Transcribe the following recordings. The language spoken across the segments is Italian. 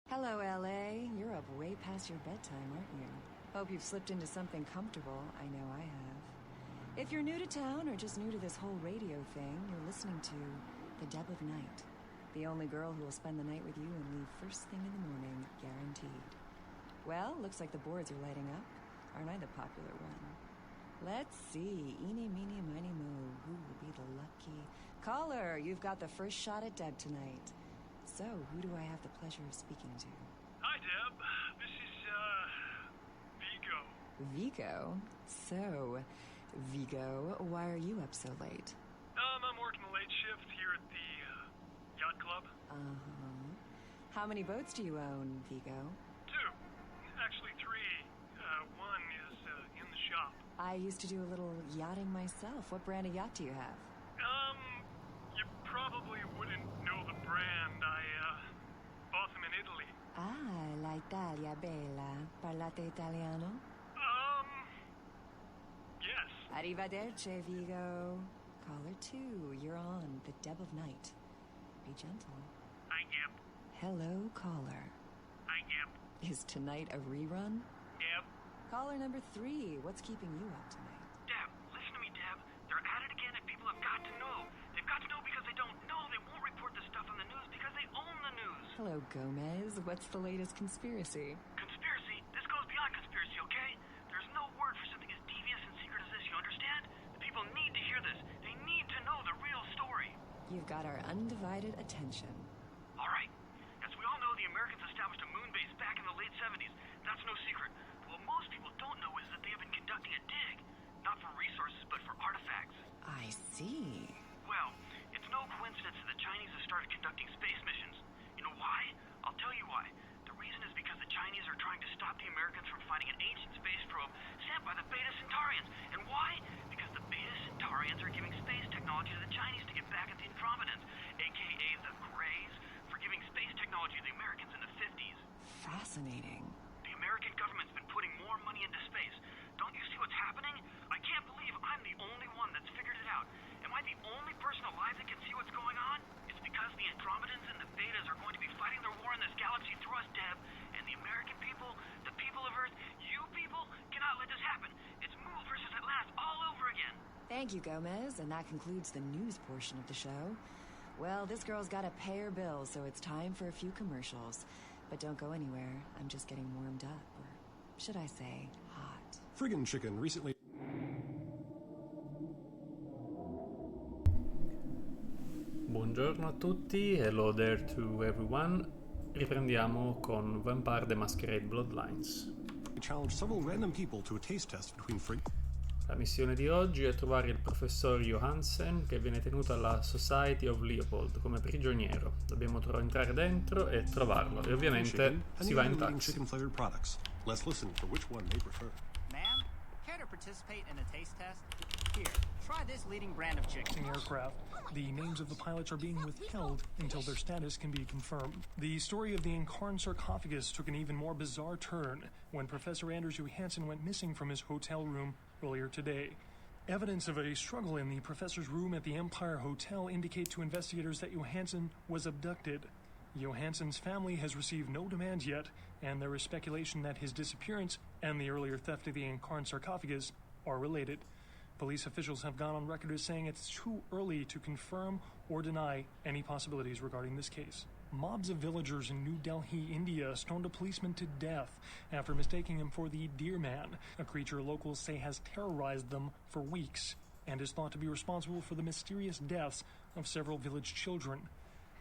Hello, LA. You're up way past your bedtime, aren't you? Hope you've slipped into something comfortable. I know I have. If you're new to town or just new to this whole radio thing, you're listening to The Deb of Night. The only girl who will spend the night with you and leave first thing in the morning, guaranteed. Well, looks like the boards are lighting up. Aren't I the popular one? Let's see. Eeny, meeny, miny, mo. Who will be the lucky... Caller, you've got the first shot at Deb tonight. So, who do I have the pleasure of speaking to? Hi, Deb. This is, Vigo. Vigo? So, Vigo, why are you up so late? I'm working the late shift here at the, yacht club. Uh-huh. How many boats do you own, Vigo? 2. Actually, 3. One is, in the shop. I used to do a little yachting myself. What brand of yacht do you have? You probably wouldn't know the brand. I, bought them in Italy. Ah, la Italia bella. Parlate italiano? Yes. Arrivederci, Vigo. Caller 2, you're on The Deb of Night. Be gentle. Hi, Deb. Hello, caller. Hi, Deb. Is tonight a rerun? Deb. Caller number 3, what's keeping you up tonight? Deb, listen to me, Deb. They're at it again, and people have got to know. They've got to know because they don't know. They won't report the stuff on the news because they own the news. Hello, Gomez. What's the latest conspiracy? Conspiracy? This goes beyond conspiracy, okay? There's no word for something as devious and secret as this, you understand? The people need to hear this. They need to know the real story. You've got our undivided attention. All right. As we all know, the Americans established a moon base back in the late 70s. That's no secret. What most people don't know is that they have been conducting a dig. Not for resources, but for artifacts. I see. Well, it's no coincidence that the Chinese have started conducting space missions. You know why? I'll tell you why. The reason is because the Chinese are trying to stop the Americans from finding an ancient space probe sent by the Beta Centaurians. And why? Because the Beta Centaurians are giving space technology to the Chinese to get back at the Improvidence, a.k.a. the Greys, for giving space technology to the Americans in the 50s. Fascinating. The American government's been putting more money into space. Don't you see what's happening? I can't believe I'm the only one that's figured it out. Am I the only person alive that can see what's going on? It's because the Andromedans and the Betas are going to be fighting their war in this galaxy through us, Deb. And the American people, the people of Earth, you people, cannot let this happen. It's Move versus Atlantis all over again. Thank you, Gomez, and that concludes the news portion of the show. Well, this girl's got to pay her bills, so it's time for a few commercials. But don't go anywhere. I'm just getting warmed up, or should I say, hot. Friggin' Chicken recently... Buongiorno a tutti, hello there to everyone. Riprendiamo con Vampire the Masquerade Bloodlines. challenged several random people to a taste test between free... La missione di oggi è trovare il professor Johansen, che viene tenuto alla Society of Leopold come prigioniero. Dobbiamo entrare dentro e trovarlo, e ovviamente si va in taxi. Let's listen for which one they prefer. Ma'am, care to participate in a taste test? Here, try this leading brand of chicken. Aircraft. The names of the pilots are being withheld until their status can be confirmed. The story of the Incarn sarcophagus took an even more bizarre turn when Professor Ingvar Johansen went missing from his hotel room earlier today. Evidence of a struggle in the professor's room at the Empire Hotel indicate to investigators that Johansen was abducted. Johansen's family has received no demand yet, and there is speculation that his disappearance and the earlier theft of the Incarn sarcophagus are related. Police officials have gone on record as saying it's too early to confirm or deny any possibilities regarding this case. Mobs of villagers in New Delhi, India, stoned a policeman to death after mistaking him for the Deer Man, a creature locals say has terrorized them for weeks and is thought to be responsible for the mysterious deaths of several village children.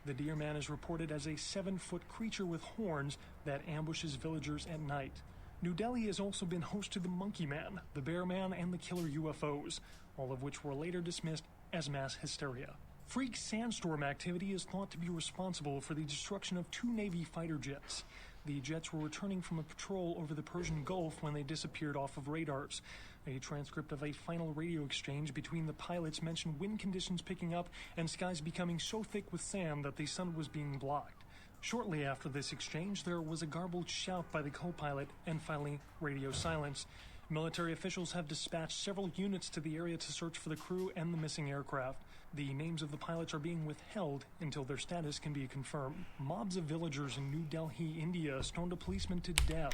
The Deer Man is reported as a 7-foot creature with horns that ambushes villagers at night. New Delhi has also been host to the Monkey Man, the Bear Man, and the Killer UFOs, all of which were later dismissed as mass hysteria. Freak sandstorm activity is thought to be responsible for the destruction of 2 Navy fighter jets. The jets were returning from a patrol over the Persian Gulf when they disappeared off of radars. A transcript of a final radio exchange between the pilots mentioned wind conditions picking up and skies becoming so thick with sand that the sun was being blocked. Shortly after this exchange, there was a garbled shout by the co-pilot and finally radio silence. Military officials have dispatched several units to the area to search for the crew and the missing aircraft. The names of the pilots are being withheld until their status can be confirmed. Mobs of villagers in New Delhi, India, stoned a policeman to death.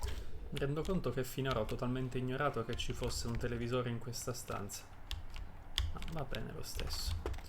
Mi rendo conto che finora ho totalmente ignorato che ci fosse un televisore in questa stanza. Ma va bene lo stesso.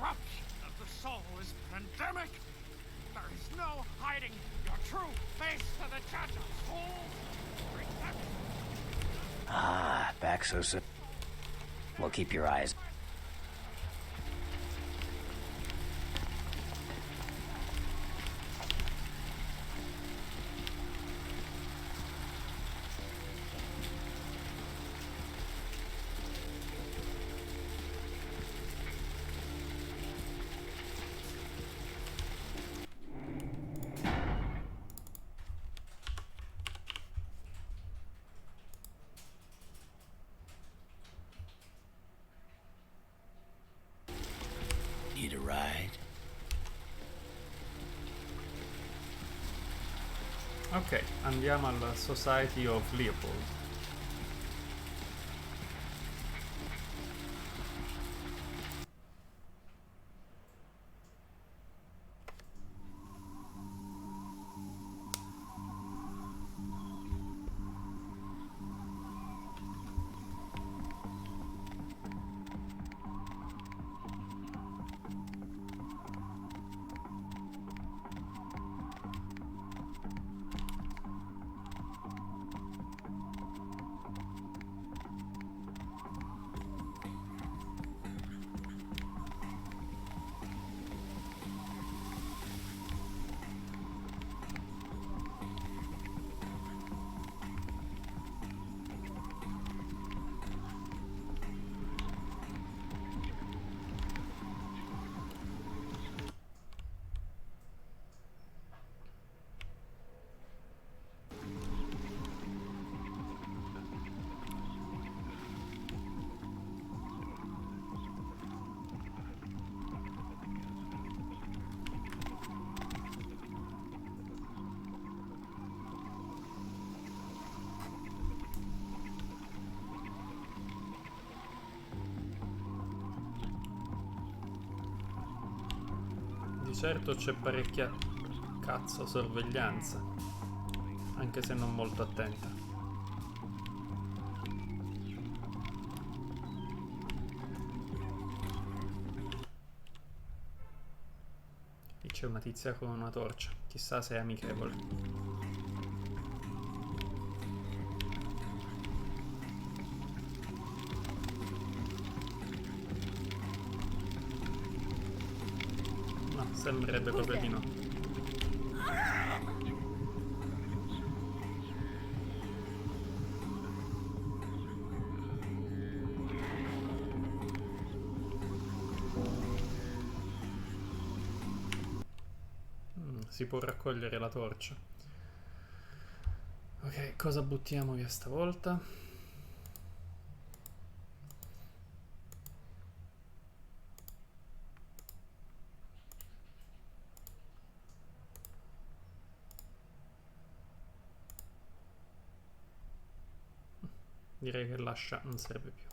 Corruption of the soul is pandemic. There is no hiding your true face to the judge of souls. Ah, back so soon. Well, keep your eyes. Need a ride? Ok, andiamo alla Society of Leopold. Di certo c'è parecchia sorveglianza, anche se non molto attenta. Lì c'è una tizia con una torcia, chissà se è amichevole. Sembrerebbe proprio di no. Si può raccogliere la torcia. Ok, cosa buttiamo via stavolta? Direi che l'ascia non serve più.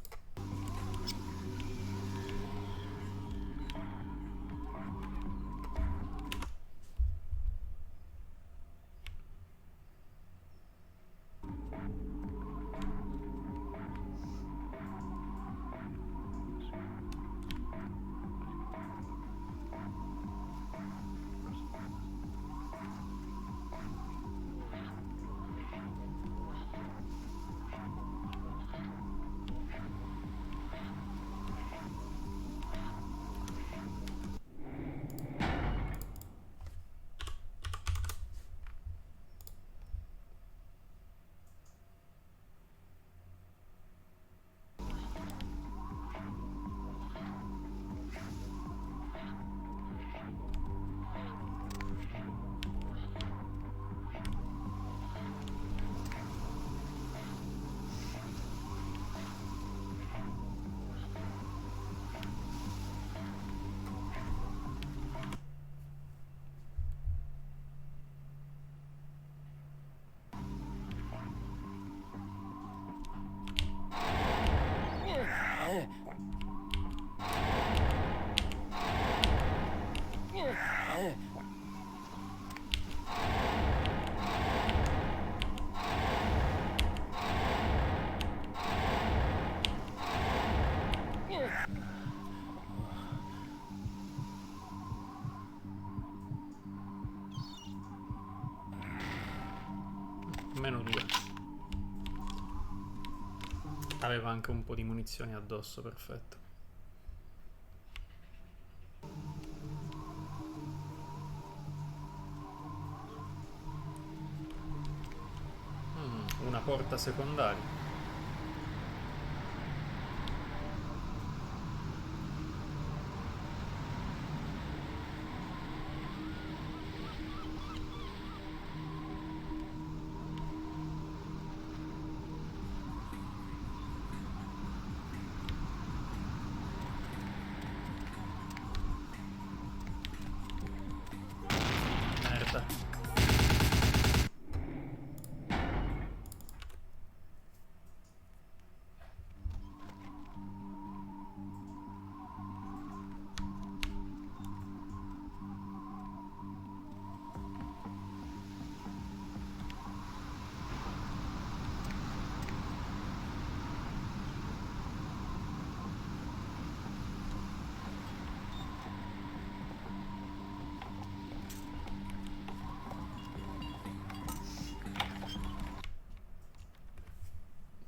Meno 2. Aveva anche un po' di munizioni addosso, perfetto. Una porta secondaria. Merda.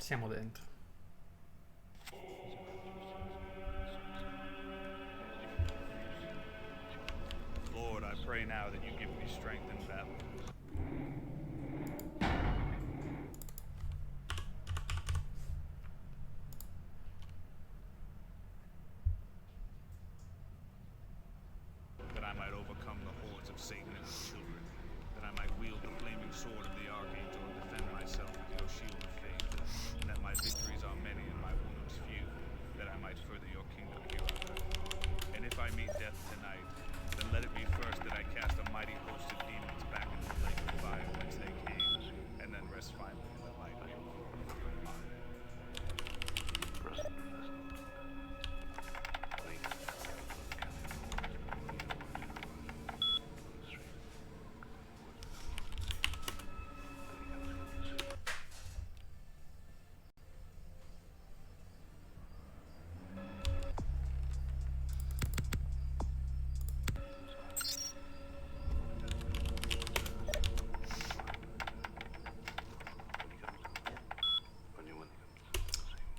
Siamo dentro. Lord, I pray now that you give me strength in battle. That I might overcome the hordes of Satan and his children. That I might wield the flaming sword of the Archangel and defend myself with your shield of faith. That my victories are many and my wounds few. That I might further your kingdom here on earth. And if I meet death tonight, then let it be first that I cast a mighty host of demons back into the lake of fire whence they came, and then rest finally in the light of your glory.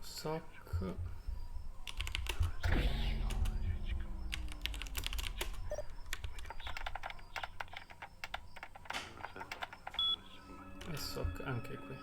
Soc. E soc anche qui.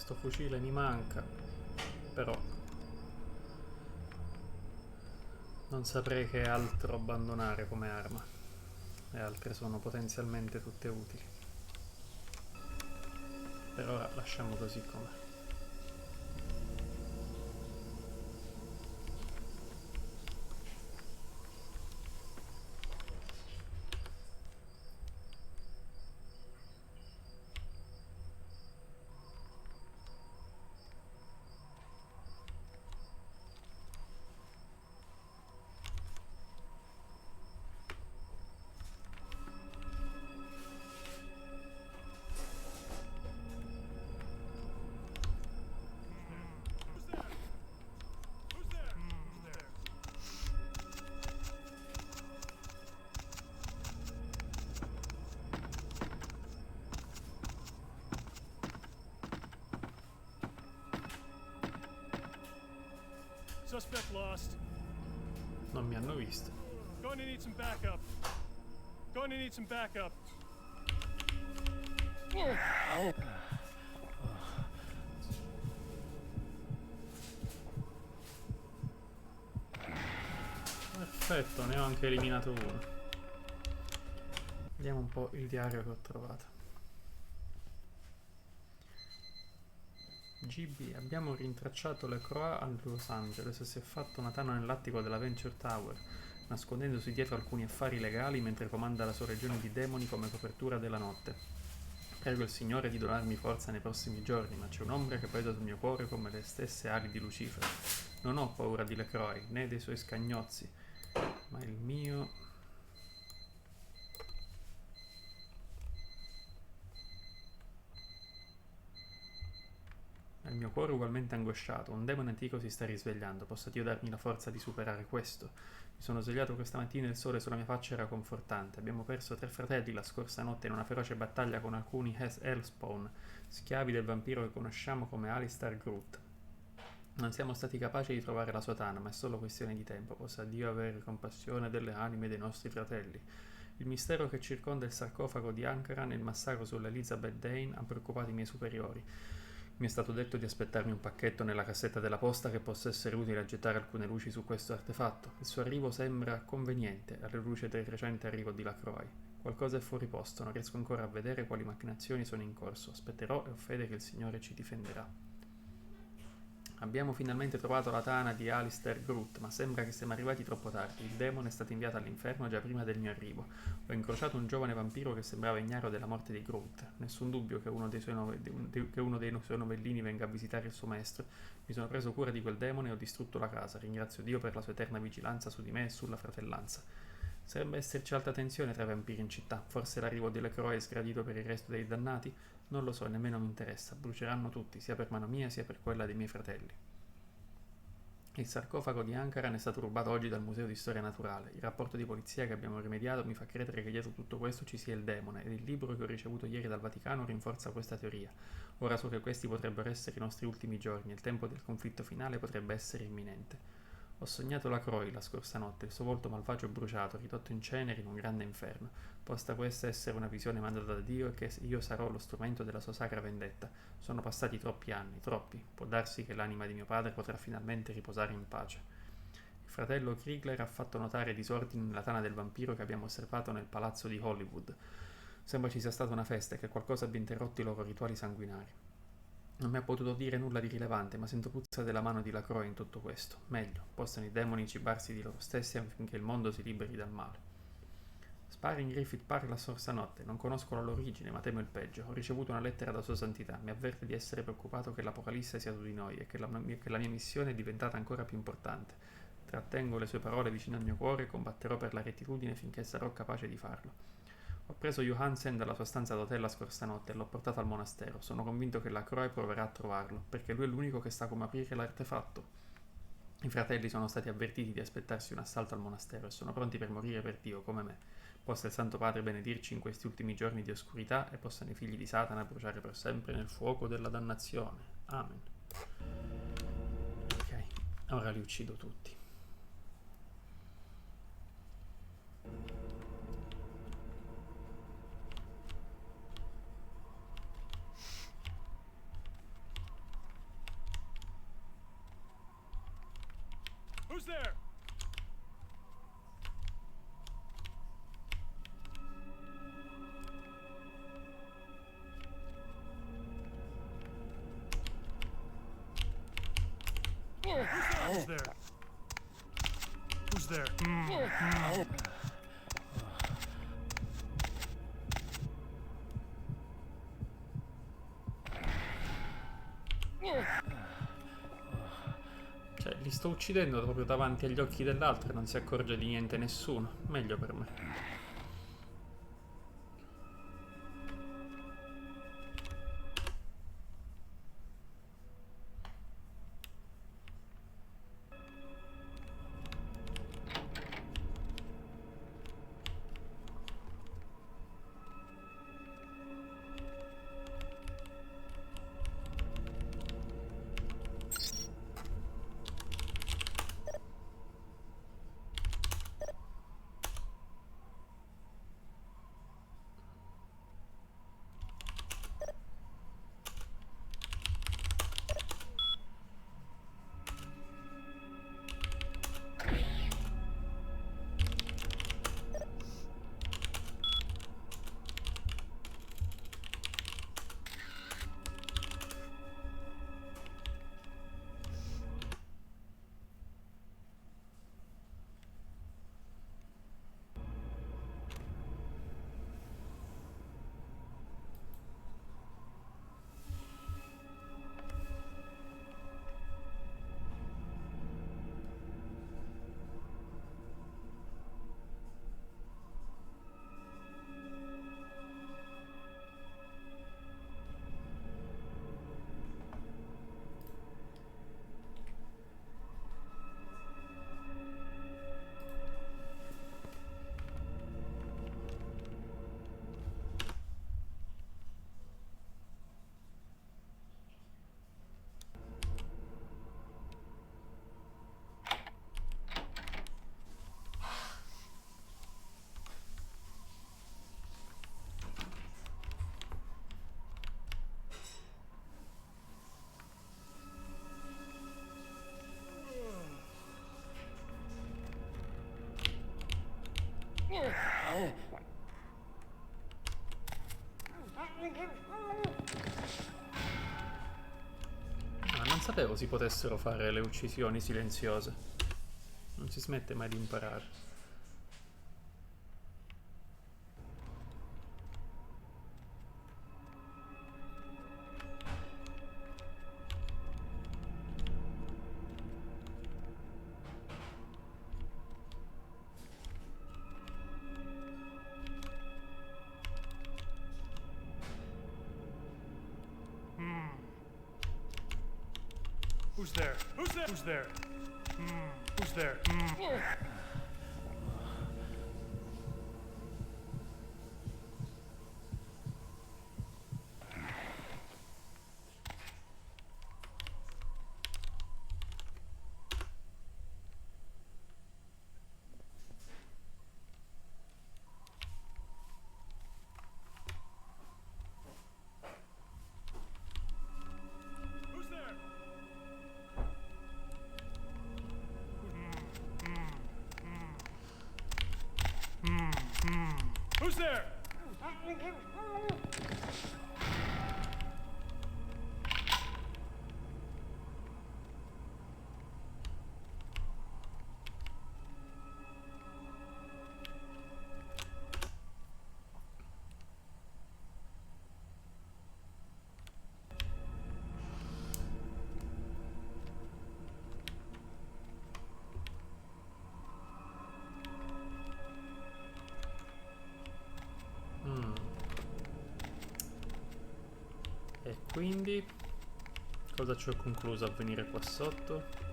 Questo fucile mi manca, però non saprei che altro abbandonare come arma. Le altre sono potenzialmente tutte utili. Per ora lasciamo così com'è. Suspect lost. Non mi hanno visto. Going to need some backup. Going to need some backup. Perfetto, ne ho anche eliminato uno. Vediamo un po' il diario che ho trovato. GB, abbiamo rintracciato Leroy a Los Angeles e si è fatto una tana nell'attico della Venture Tower, nascondendosi dietro alcuni affari legali mentre comanda la sua legione di demoni come copertura della notte. Prego il Signore di donarmi forza nei prossimi giorni, ma c'è un'ombra che pesa sul mio cuore come le stesse ali di Lucifero. Non ho paura di Leroy, né dei suoi scagnozzi, ma il mio... Il mio cuore ugualmente angosciato, un demone antico si sta risvegliando, possa Dio darmi la forza di superare questo. Mi sono svegliato questa mattina e il sole sulla mia faccia era confortante. Abbiamo perso 3 fratelli la scorsa notte in una feroce battaglia con alcuni Hellspawn, schiavi del vampiro che conosciamo come Alistair Groot. Non siamo stati capaci di trovare la sua tana, ma è solo questione di tempo, possa Dio avere compassione delle anime dei nostri fratelli. Il mistero che circonda il sarcofago di Ankara e il massacro sull'Elizabeth Dane ha preoccupato i miei superiori. Mi è stato detto di aspettarmi un pacchetto nella cassetta della posta che possa essere utile a gettare alcune luci su questo artefatto. Il suo arrivo sembra conveniente alla luce del recente arrivo di Lacroix. Qualcosa è fuori posto, non riesco ancora a vedere quali macchinazioni sono in corso. Aspetterò e ho fede che il Signore ci difenderà. Abbiamo finalmente trovato la tana di Alistair Groot, ma sembra che siamo arrivati troppo tardi. Il demone è stato inviato all'inferno già prima del mio arrivo. Ho incrociato un giovane vampiro che sembrava ignaro della morte di Groot. Nessun dubbio che uno dei suoi novellini venga a visitare il suo maestro. Mi sono preso cura di quel demone e ho distrutto la casa. Ringrazio Dio per la sua eterna vigilanza su di me e sulla fratellanza. Sembra esserci alta tensione tra i vampiri in città. Forse l'arrivo di Leroy è sgradito per il resto dei dannati? Non lo so e nemmeno mi interessa. Bruceranno tutti, sia per mano mia sia per quella dei miei fratelli. Il sarcofago di Ankara è stato rubato oggi dal Museo di Storia Naturale. Il rapporto di polizia che abbiamo rimediato mi fa credere che dietro tutto questo ci sia il demone, ed il libro che ho ricevuto ieri dal Vaticano rinforza questa teoria. Ora so che questi potrebbero essere i nostri ultimi giorni e il tempo del conflitto finale potrebbe essere imminente. Ho sognato Lacroix la scorsa notte, il suo volto malvagio bruciato, ridotto in ceneri in un grande inferno. Possa questa essere una visione mandata da Dio e che io sarò lo strumento della sua sacra vendetta. Sono passati troppi anni, troppi. Può darsi che l'anima di mio padre potrà finalmente riposare in pace. Il fratello Kriegler ha fatto notare disordini nella tana del vampiro che abbiamo osservato nel palazzo di Hollywood. Sembra ci sia stata una festa e che qualcosa abbia interrotto i loro rituali sanguinari. Non mi ha potuto dire nulla di rilevante, ma sento puzza della mano di Lacroix in tutto questo. Meglio, possano i demoni cibarsi di loro stessi affinché il mondo si liberi dal male. Sparring Griffith pare la scorsa notte. Non conosco la loro origine, ma temo il peggio. Ho ricevuto una lettera da Sua Santità. Mi avverte di essere preoccupato che l'Apocalisse sia su di noi e che la mia missione è diventata ancora più importante. Trattengo le sue parole vicino al mio cuore e combatterò per la rettitudine finché sarò capace di farlo. Ho preso Johansen dalla sua stanza d'hotel la scorsa notte e l'ho portato al monastero. Sono convinto che la Croe proverà a trovarlo, perché lui è l'unico che sa come aprire l'artefatto. I fratelli sono stati avvertiti di aspettarsi un assalto al monastero e sono pronti per morire per Dio, come me. Possa il Santo Padre benedirci in questi ultimi giorni di oscurità e possano i figli di Satana bruciare per sempre nel fuoco della dannazione. Amen. Ok, ora li uccido tutti. Who's there? Who's there? Who's there? Cioè, li sto uccidendo proprio davanti agli occhi dell'altro e non si accorge di niente nessuno. Meglio per me. Non sapevo si potessero fare le uccisioni silenziose. Non si smette mai di imparare. Who's there? Who's there? Who's there? Who's there? Who's there? Quindi cosa ci ho concluso a venire qua sotto?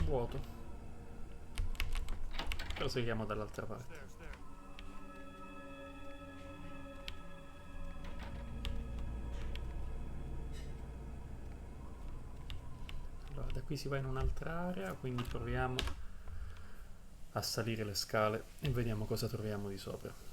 Vuoto. Proseguiamo dall'altra parte. Allora, da qui si va in un'altra area, quindi proviamo a salire le scale e vediamo cosa troviamo di sopra.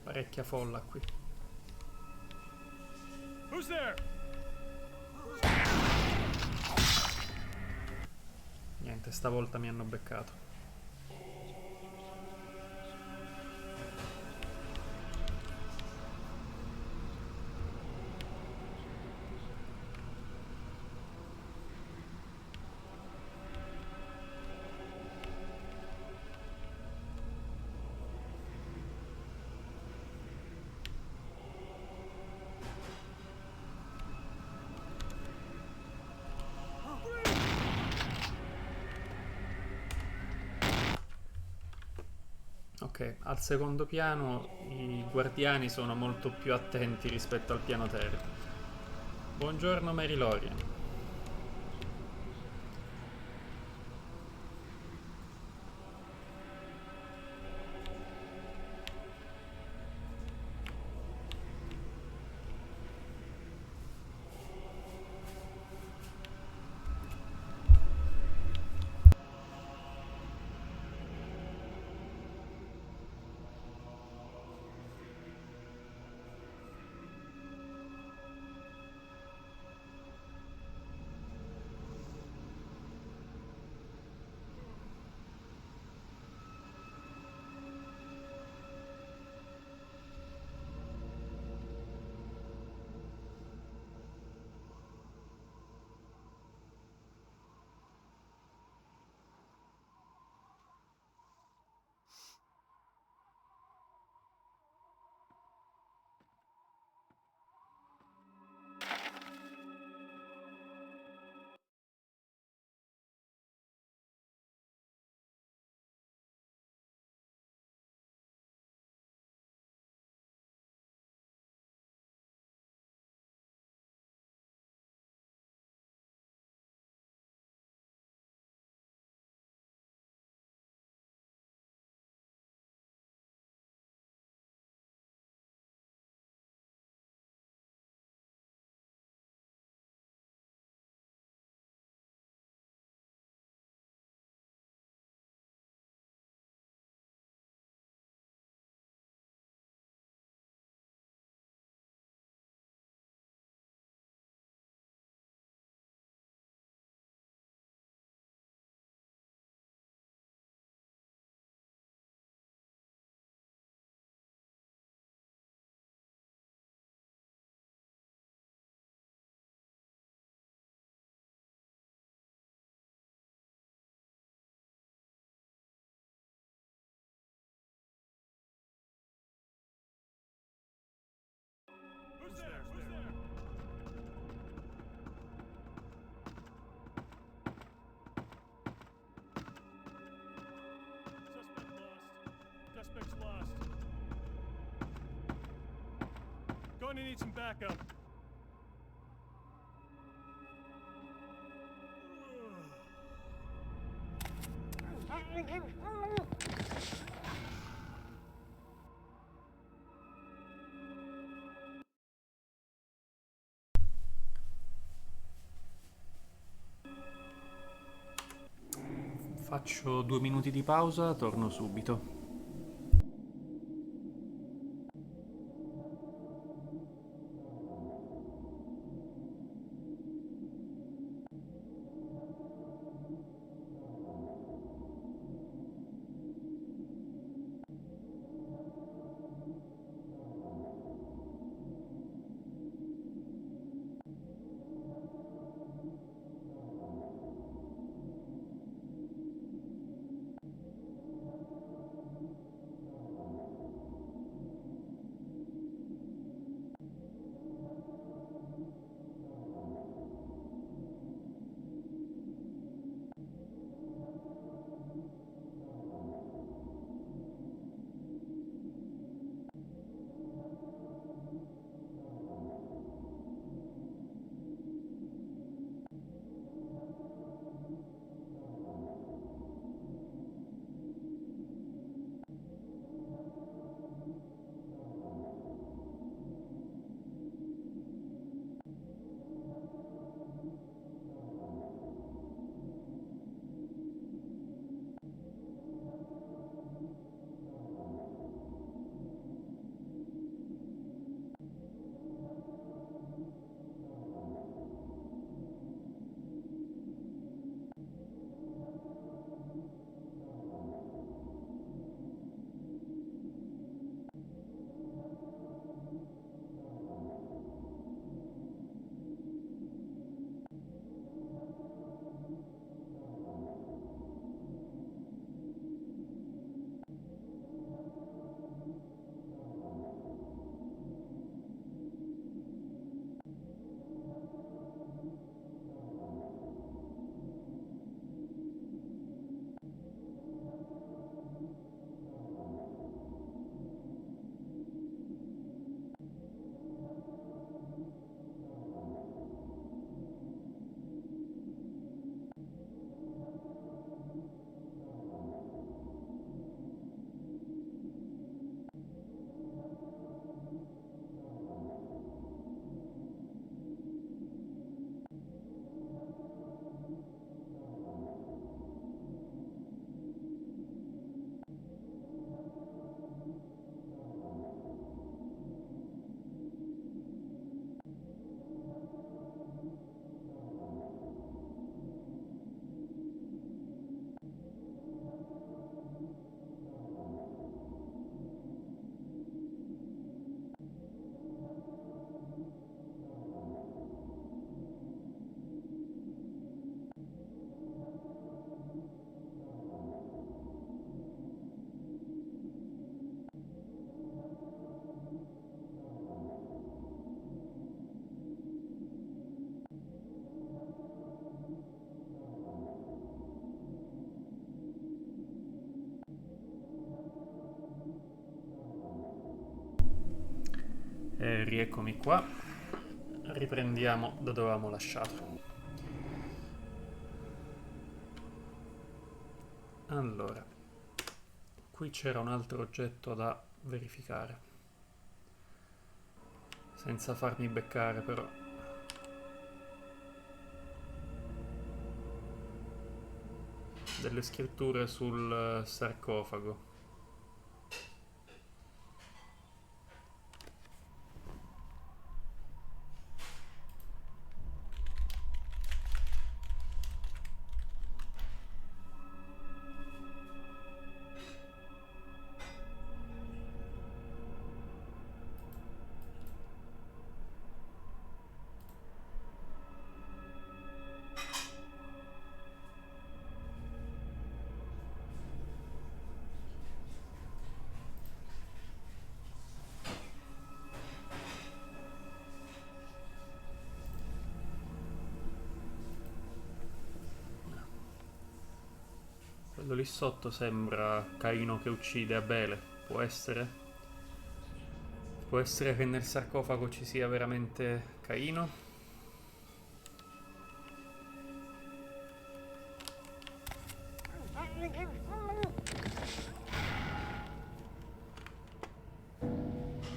Parecchia folla qui. Who's there? Niente, stavolta mi hanno beccato. Ok, al secondo piano i guardiani sono molto più attenti rispetto al piano terra. Buongiorno Mary Lorian. Who's there? Who's there? Suspect's lost. Going to need some backup. Faccio 2 minuti di pausa, torno subito. E rieccomi qua. Riprendiamo da dove avevamo lasciato. Allora, qui c'era un altro oggetto da verificare. Senza farmi beccare però. Delle scritture sul sarcofago. Quello lì sotto sembra Caino che uccide Abele. Può essere? Può essere che nel sarcofago ci sia veramente Caino?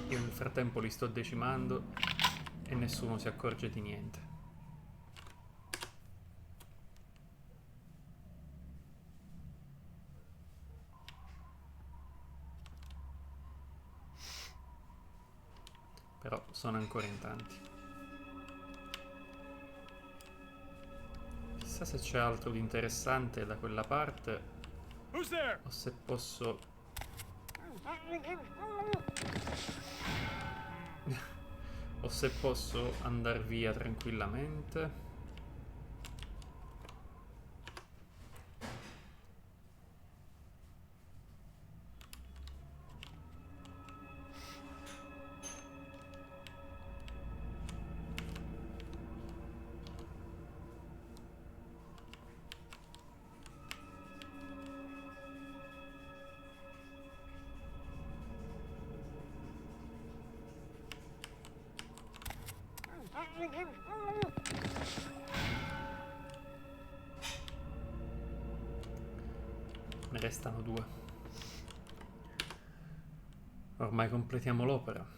Io nel frattempo li sto decimando e nessuno si accorge di niente. Però sono ancora in tanti. Chissà se c'è altro di interessante da quella parte. O se posso... o se posso andare via tranquillamente. Ne restano 2. Ormai completiamo l'opera.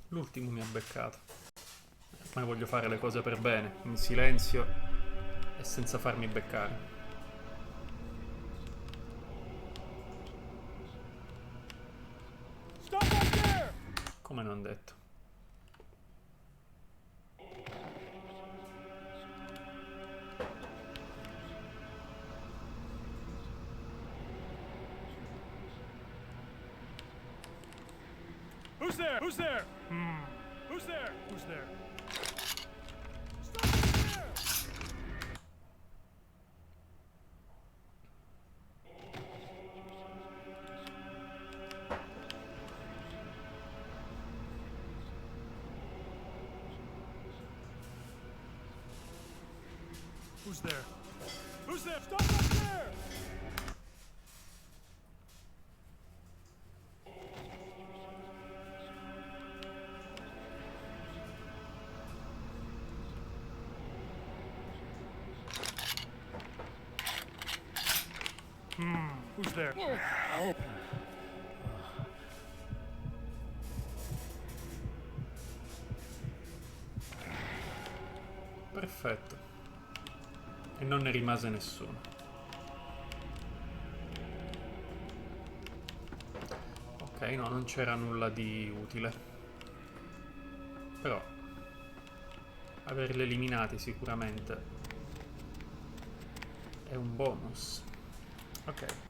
L'ultimo mi ha beccato. Ma voglio fare le cose per bene, in silenzio e senza farmi beccare. Come non detto. Who's there? Who's there? Who's there? Who's there? Stop there! Who's there? Who's there? Stop right there! Who's there? Perfetto. E non ne rimase nessuno. no, non c'era nulla di utile. Però averli eliminati sicuramente è un bonus. Ok.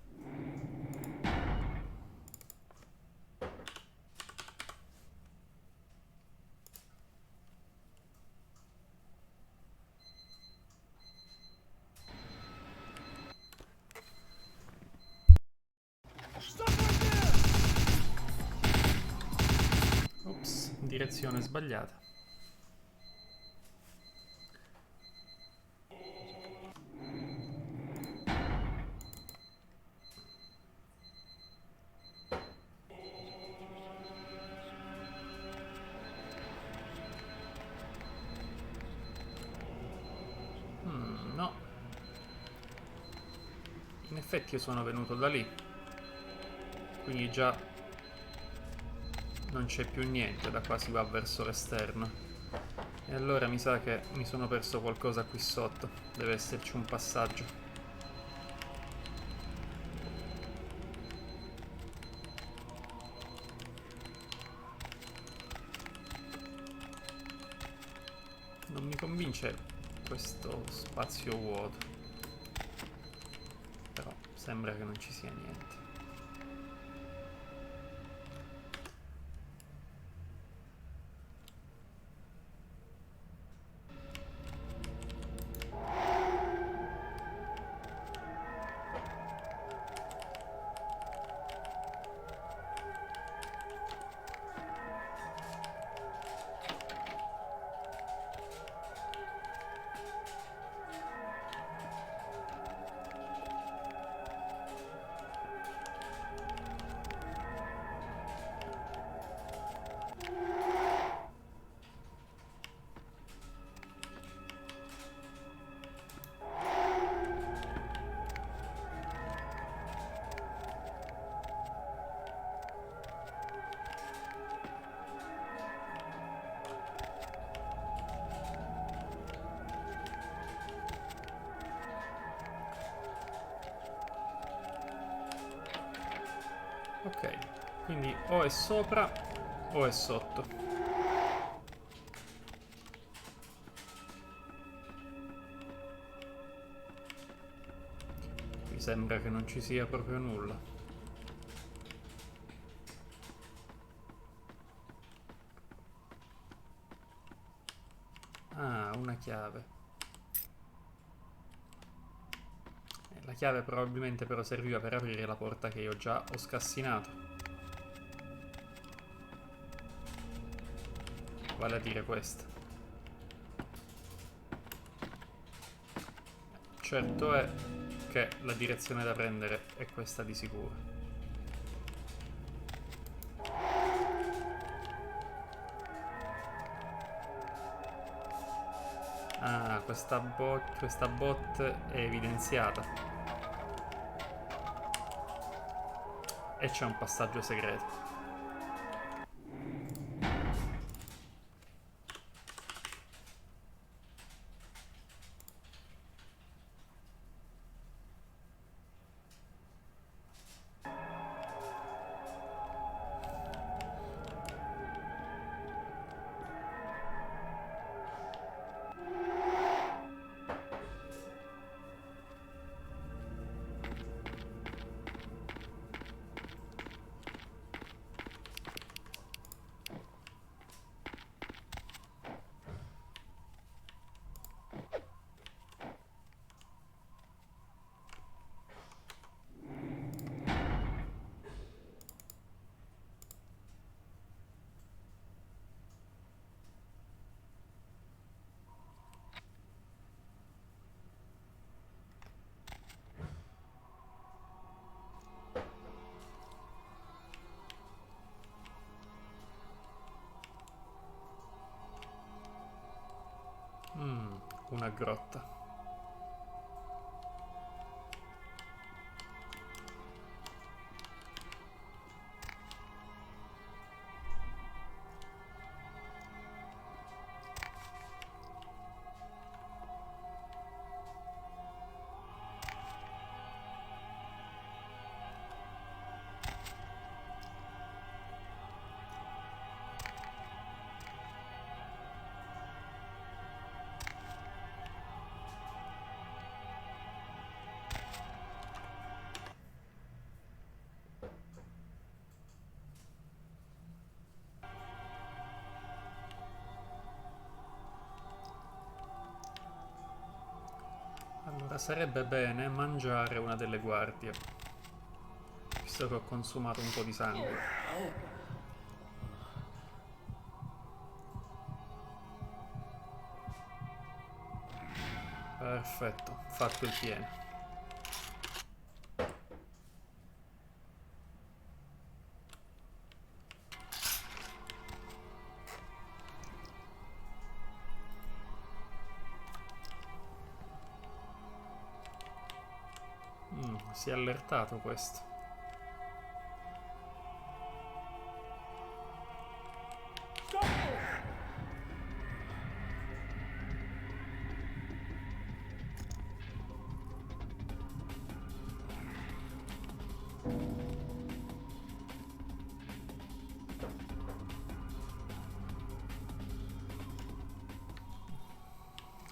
Ops, direzione sbagliata. No. In effetti io sono venuto da lì. Quindi già non c'è più niente, da qua si va verso l'esterno. E allora mi sa che mi sono perso qualcosa qui sotto. Deve esserci un passaggio. Non mi convince questo spazio vuoto. Però sembra che non ci sia niente. Ok, quindi o è sopra o è sotto. Mi sembra che non ci sia proprio nulla. Ah, una chiave. La chiave probabilmente però serviva per aprire la porta che io già ho scassinato. Vale a dire questa. Certo è che la direzione da prendere è questa di sicuro. Ah, questa bot è evidenziata. E c'è un passaggio segreto. Una grotta. sarebbe bene mangiare una delle guardie, visto che ho consumato un po' di sangue. Perfetto, fatto il pieno. Si è allertato questo.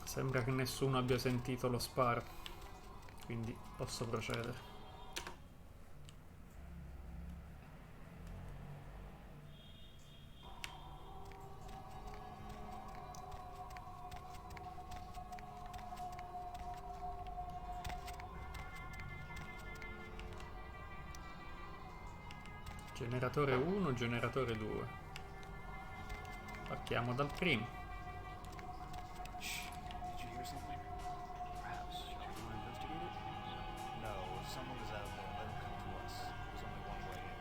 Sembra che nessuno abbia sentito lo sparo, quindi posso procedere. Generatore 1, generatore 2. Partiamo dal primo. Did you hear something? Perhaps. Shall we go investigate it? No, if someone is out there, let him come to us. There's only one way in.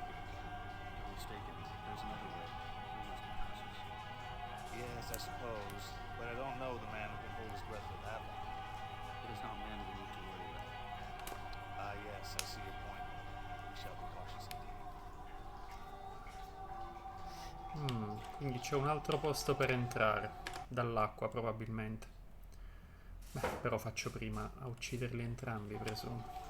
You're mistaken. There's another way. Through those compressors. Yes, I suppose. But I don't know the man who can hold his breath for that long. It is not man we need to worry about. Ah, yes, I see your point. We shall be cautious indeed. Quindi c'è un altro posto per entrare, dall'acqua probabilmente. Beh, però faccio prima a ucciderli entrambi, presumo.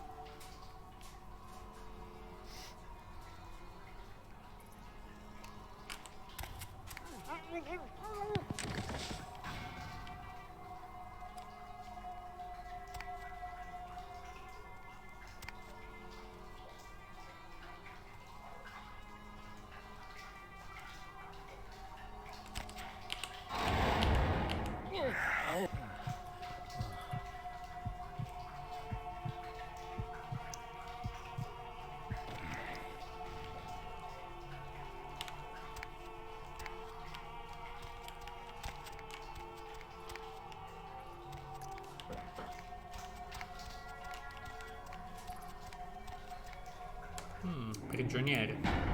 Prigionieri.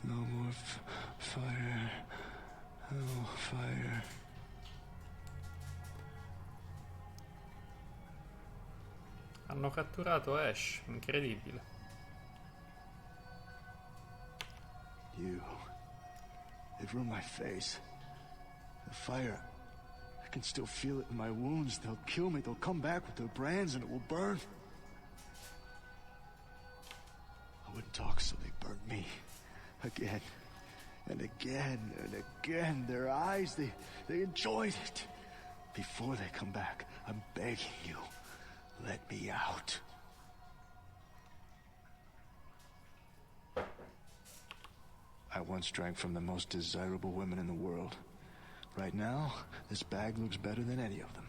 No more fire. Oh, fire. Hanno catturato Ash, incredibile. They've ruined my face. The fire, I can still feel it in my wounds. They'll kill me, they'll come back with their brands and it will burn. I wouldn't talk, so they burned me. Again, and again, and again. Their eyes, they enjoyed it. Before they come back, I'm begging you, let me out. I once drank from the most desirable women in the world. Right now, this bag looks better than any of them.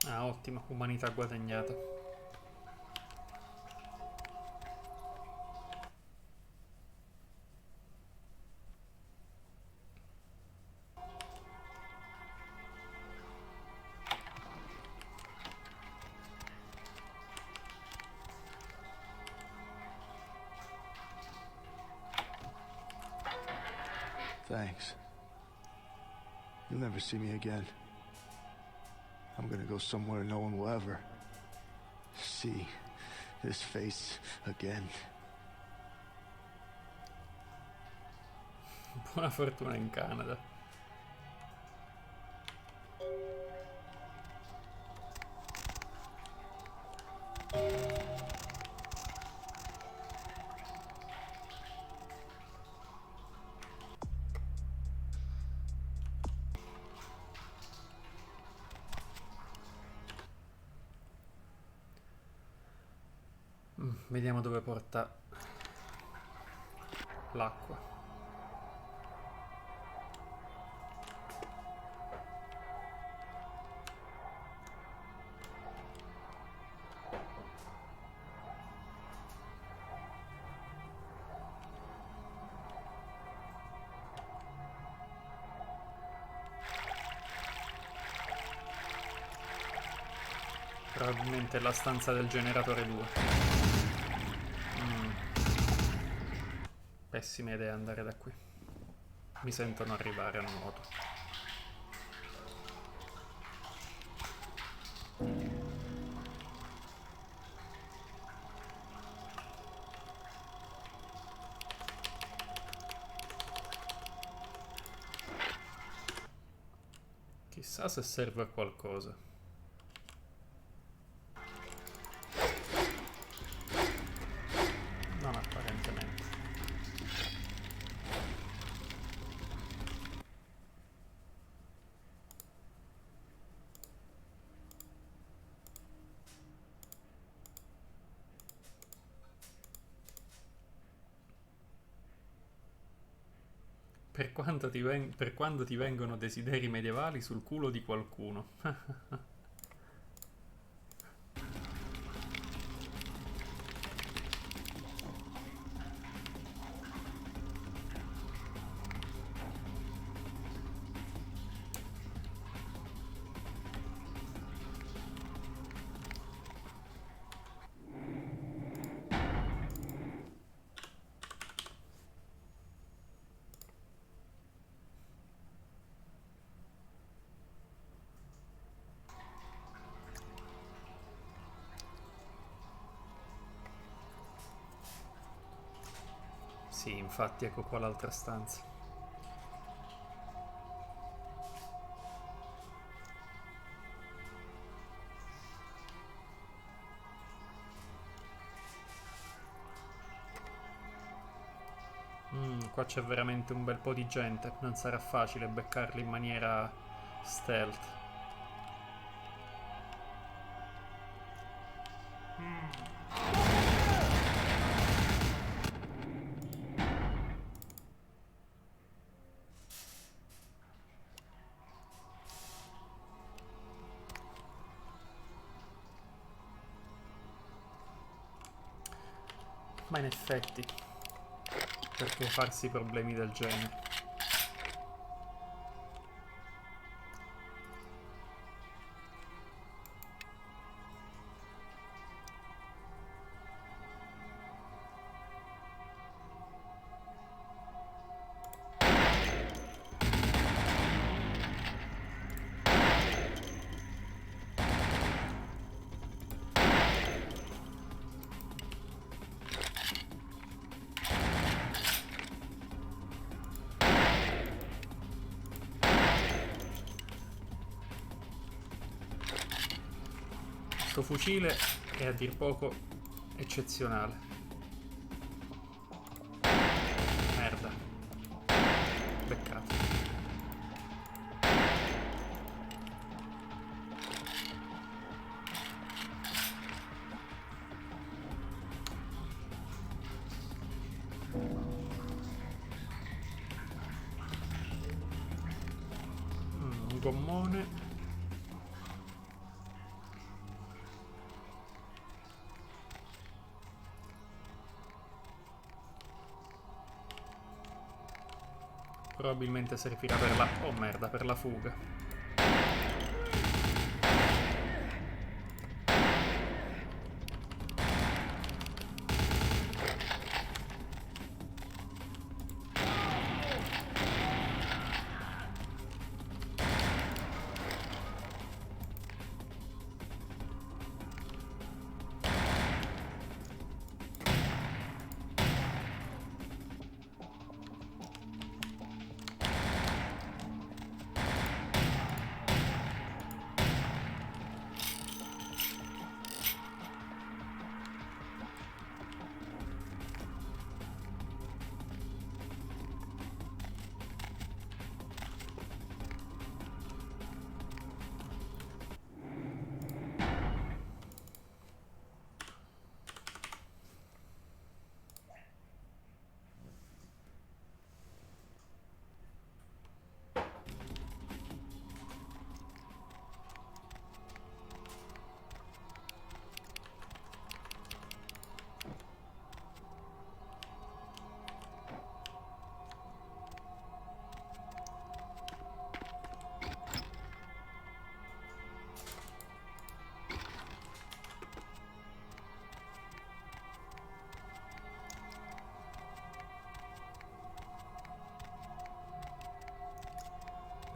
Ah, ottima, umanità guadagnata. Thanks. You'll never see me again. I'm gonna go somewhere no one will ever see this face again. Buona fortuna in Canada. Vediamo dove porta l'acqua. Probabilmente è la stanza del generatore 2. Pessima idea andare da qui. Mi sentono arrivare a nuoto. Chissà se serve a qualcosa. Non apparentemente. Per quando ti vengono desideri medievali sul culo di qualcuno. Sì, infatti, ecco qua l'altra stanza. Qua c'è veramente un bel po' di gente. Non sarà facile beccarli in maniera stealth. Ma in effetti, perché farsi problemi del genere? Questo fucile è a dir poco eccezionale. Merda. Peccato. Un gommone. Probabilmente servirà per la... oh merda, per la fuga.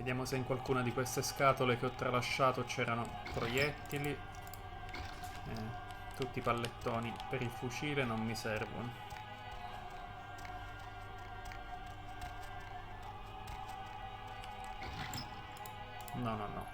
Vediamo se in qualcuna di queste scatole che ho tralasciato c'erano proiettili. Tutti i pallettoni per il fucile non mi servono. No, no, no.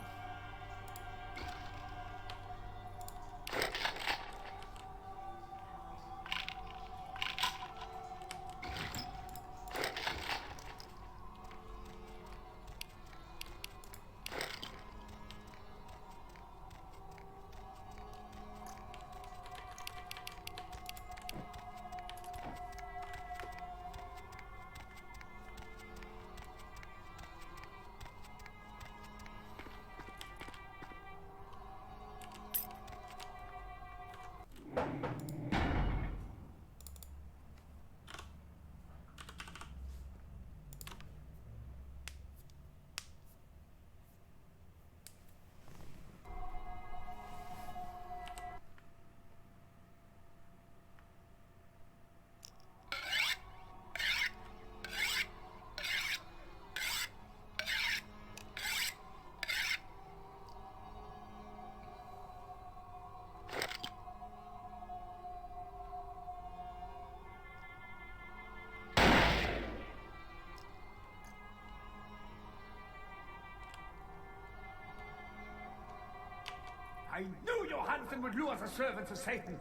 I knew Johansen would lure the servants of Satan,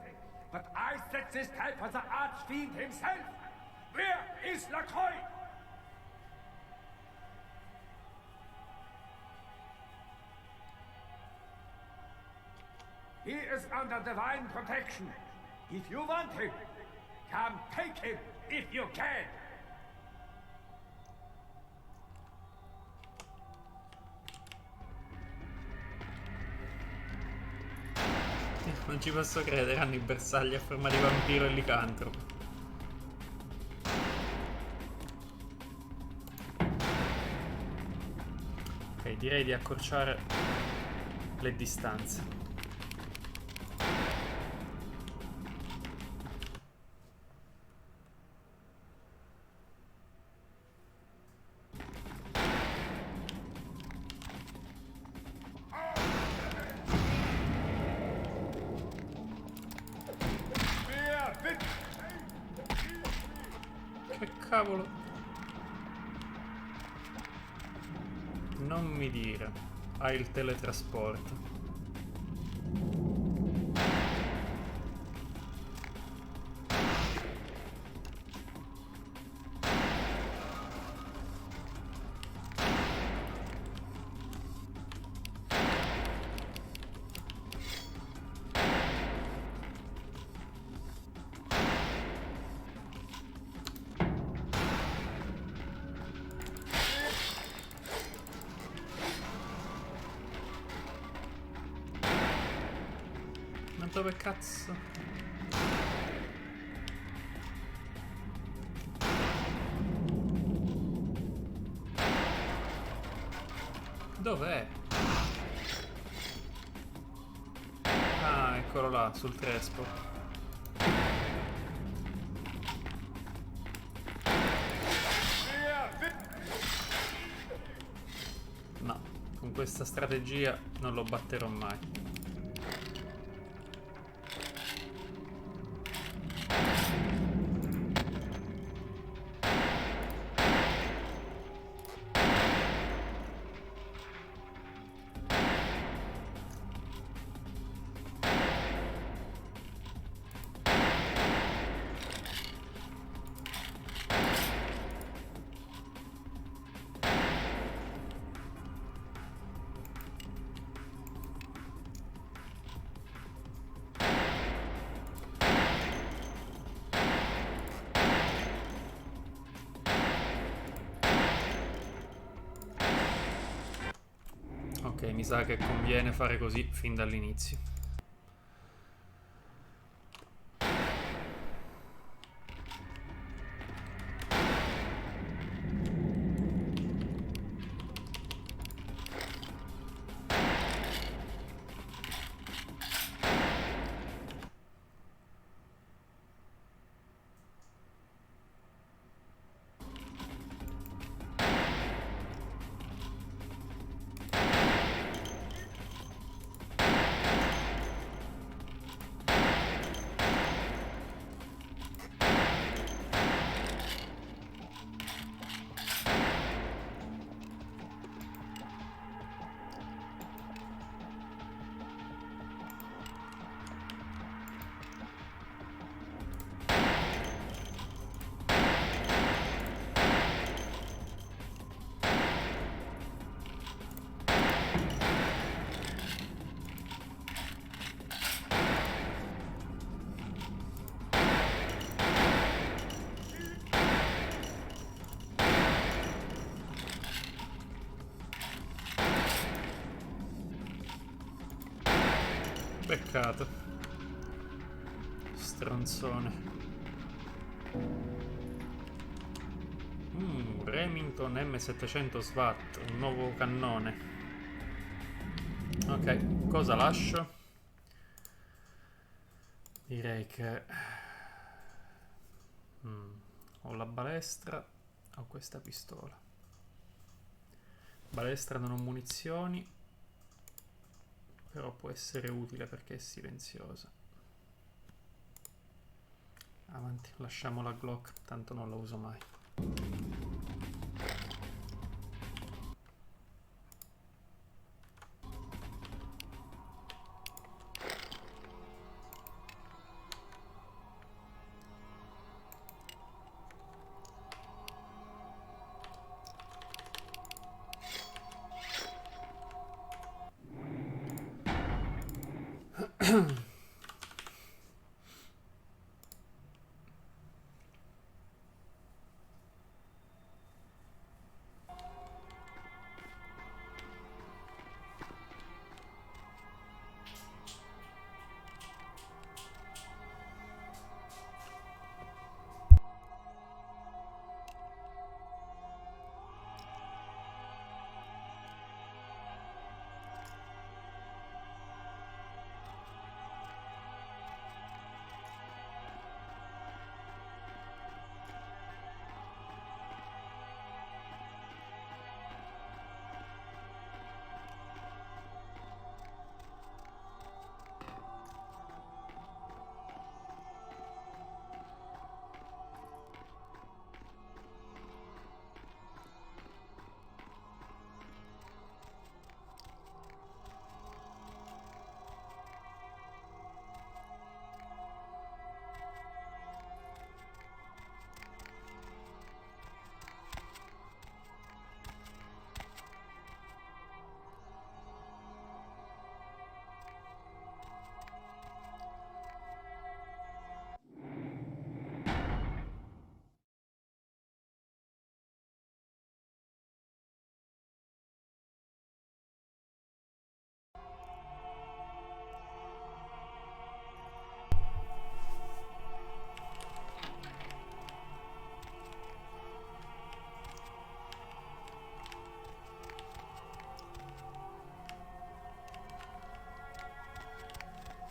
but I set this trap for the archfiend himself. Where is Lacroix? He is under divine protection. If you want him, come take him if you can. Non ci posso credere, hanno i bersagli a forma di vampiro e licantropo. Ok, direi di accorciare le distanze. Cavolo. Non mi dire. Hai il teletrasporto. Dove cazzo? Dov'è? Ah, eccolo là, sul trespo. No, con questa strategia non lo batterò mai. Ok, mi sa che conviene fare così fin dall'inizio. Peccato. Stronzone. Remington M700 SWAT, un nuovo cannone. Ok, cosa lascio? Direi che ho la balestra, ho questa pistola. Balestra non ho munizioni, però può essere utile perché è silenziosa. Avanti, lasciamo la Glock, tanto non la uso mai.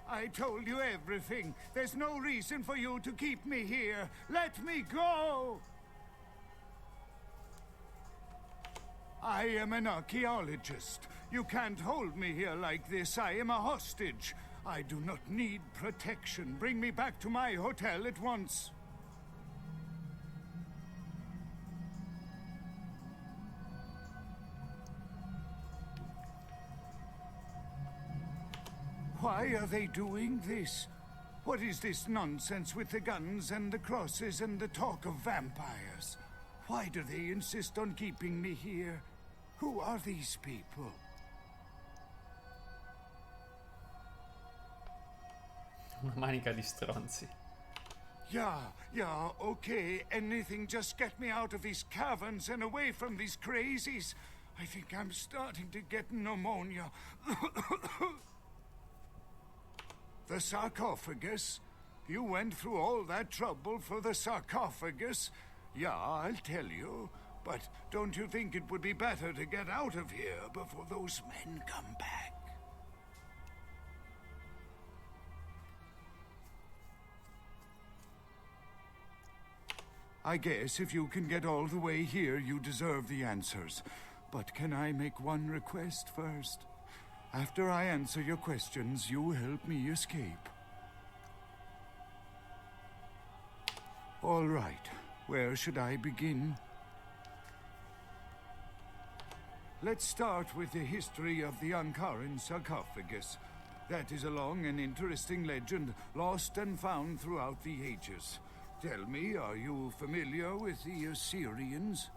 I told you everything. There's no reason for you to keep me here. Let me go! I am an archaeologist. You can't hold me here like this. I am a hostage. I do not need protection. Bring me back to my hotel at once. Why are they doing this? What is this nonsense with the guns and the crosses and the talk of vampires? Why do they insist on keeping me here? Who are these people? Una manica di stronzi. Yeah, okay. Anything, just get me out of these caverns and away from these crazies. I think I'm starting to get pneumonia. The sarcophagus? You went through all that trouble for the sarcophagus? Yeah, I'll tell you. But don't you think it would be better to get out of here before those men come back? I guess if you can get all the way here, you deserve the answers. But can I make one request first? After I answer your questions, you help me escape. All right. Where should I begin? Let's start with the history of the Ankaran sarcophagus. That is a long and interesting legend, lost and found throughout the ages. Tell me, are you familiar with the Assyrians?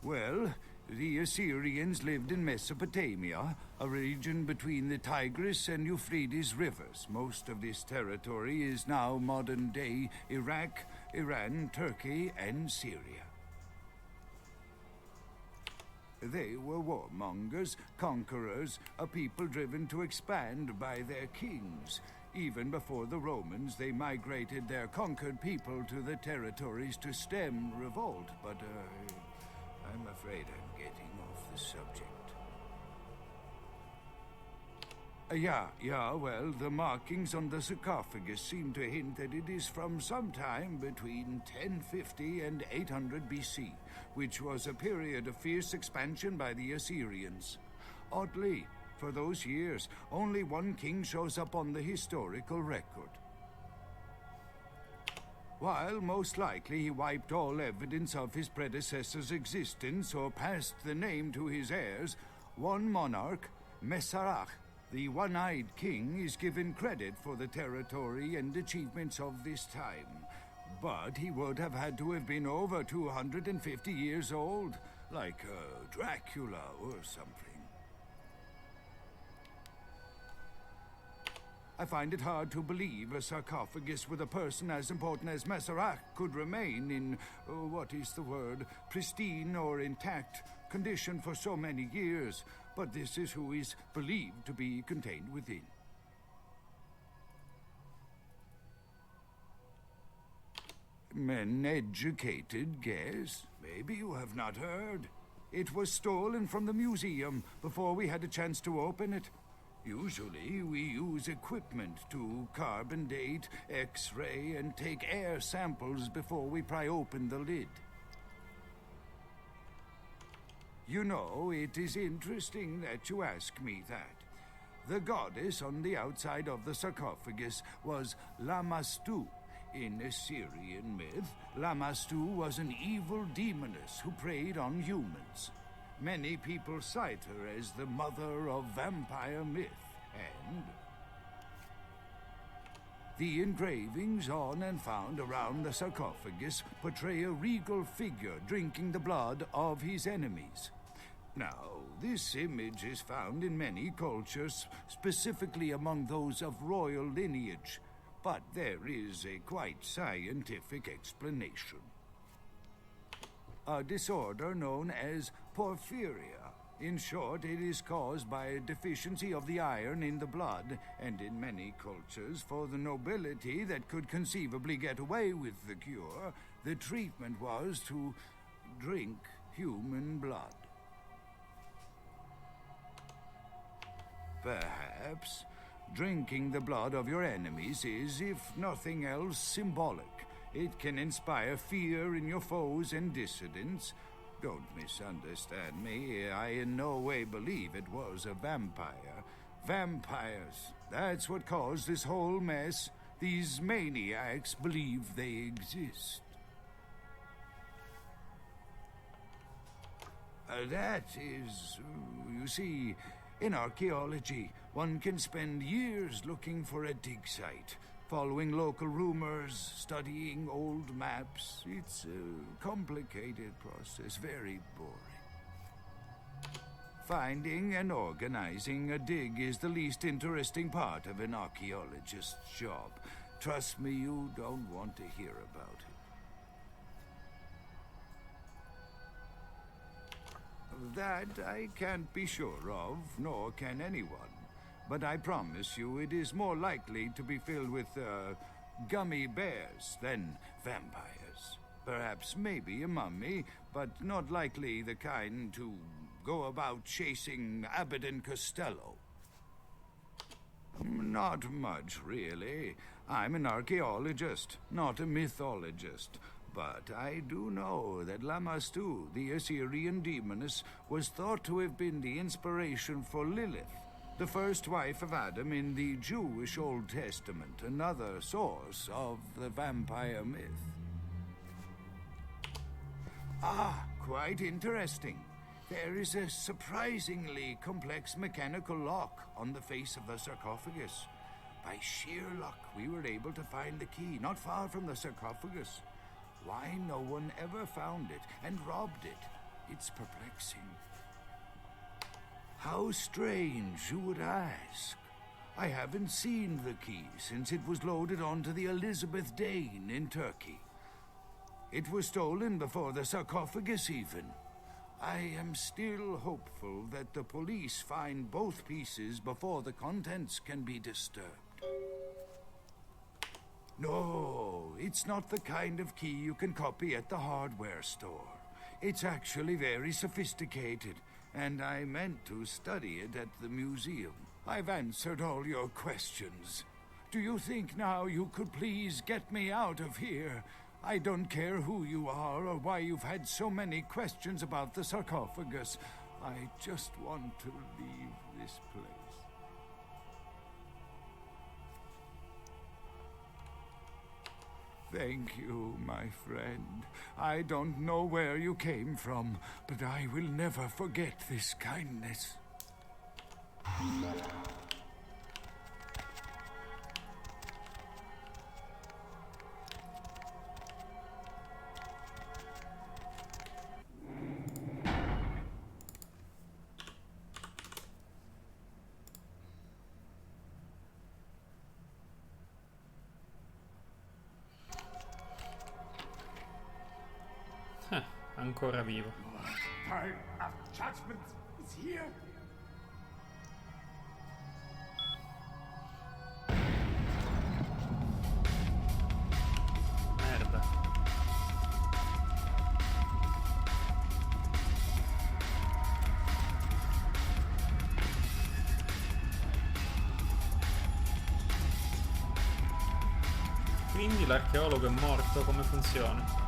Well, the Assyrians lived in Mesopotamia, a region between the Tigris and Euphrates rivers. Most of this territory is now modern-day Iraq, Iran, Turkey, and Syria. They were warmongers, conquerors, a people driven to expand by their kings. Even before the Romans, they migrated their conquered people to the territories to stem revolt, but I'm afraid I'm getting off the subject. Well, the markings on the sarcophagus seem to hint that it is from sometime between 1050 and 800 BC, which was a period of fierce expansion by the Assyrians. Oddly, for those years, only one king shows up on the historical record. While most likely he wiped all evidence of his predecessor's existence or passed the name to his heirs, one monarch, Masquerade, the one-eyed king, is given credit for the territory and achievements of this time. But he would have had to have been over 250 years old, like Dracula or something. I find it hard to believe a sarcophagus with a person as important as Masquerade could remain in, pristine or intact condition for so many years, but this is who is believed to be contained within. An educated guess? Maybe you have not heard. It was stolen from the museum before we had a chance to open it. Usually, we use equipment to carbon date, X-ray, and take air samples before we pry open the lid. You know, it is interesting that you ask me that. The goddess on the outside of the sarcophagus was Lamashtu. In Assyrian myth, Lamashtu was an evil demoness who preyed on humans. Many people cite her as the mother of vampire myth, and the engravings on and found around the sarcophagus portray a regal figure drinking the blood of his enemies. Now, this image is found in many cultures, specifically among those of royal lineage, but there is a quite scientific explanation. A disorder known as porphyria. In short, it is caused by a deficiency of the iron in the blood, and in many cultures, for the nobility that could conceivably get away with the cure, the treatment was to drink human blood. Perhaps drinking the blood of your enemies is, if nothing else, symbolic. It can inspire fear in your foes and dissidents. Don't misunderstand me. I in no way believe it was a vampire. Vampires, that's what caused this whole mess. These maniacs believe they exist. That is, you see, in archaeology, one can spend years looking for a dig site, following local rumors, studying old maps. It's a complicated process, very boring. Finding and organizing a dig is the least interesting part of an archaeologist's job. Trust me, you don't want to hear about it. That I can't be sure of, nor can anyone. But I promise you it is more likely to be filled with, gummy bears than vampires. Perhaps maybe a mummy, but not likely the kind to go about chasing Abbott and Costello. Not much, really. I'm an archaeologist, not a mythologist. But I do know that Lamashtu, the Assyrian demoness, was thought to have been the inspiration for Lilith, the first wife of Adam in the Jewish Old Testament, another source of the vampire myth. Ah, quite interesting. There is a surprisingly complex mechanical lock on the face of the sarcophagus. By sheer luck, we were able to find the key not far from the sarcophagus. Why no one ever found it and robbed it? It's perplexing. How strange, you would ask. I haven't seen the key since it was loaded onto the Elizabeth Dane in Turkey. It was stolen before the sarcophagus even. I am still hopeful that the police find both pieces before the contents can be disturbed. No, it's not the kind of key you can copy at the hardware store. It's actually very sophisticated, and I meant to study it at the museum. I've answered all your questions. Do you think now you could please get me out of here? I don't care who you are or why you've had so many questions about the sarcophagus. I just want to leave this place. Thank you, my friend. I don't know where you came from, but I will never forget this kindness. Ancora vivo. Time of judgment is here. Merda. Quindi l'archeologo è morto, come funziona?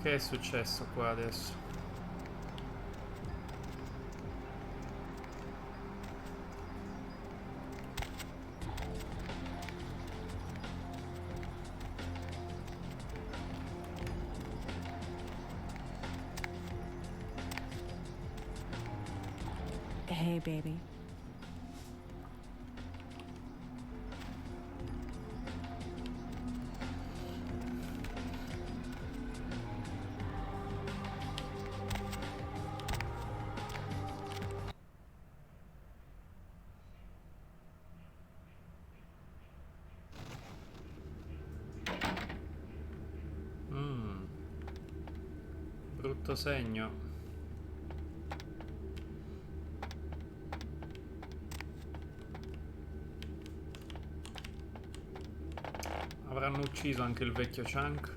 Che è successo qua adesso? Hey, baby. Brutto segno. Avranno ucciso anche il vecchio Chunk.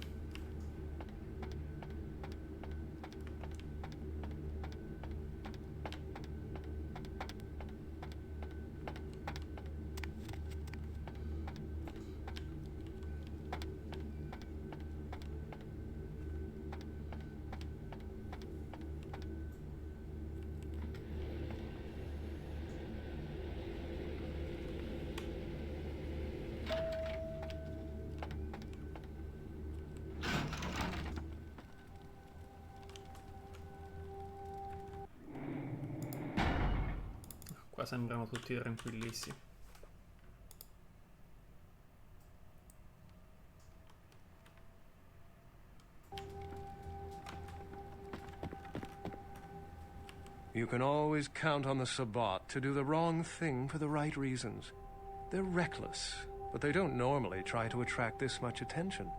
sembrano tutti tranquillissimi. You can always count on the Sabbat to do the wrong thing for the right reasons. They're reckless, but they don't normally try to attract this much attention.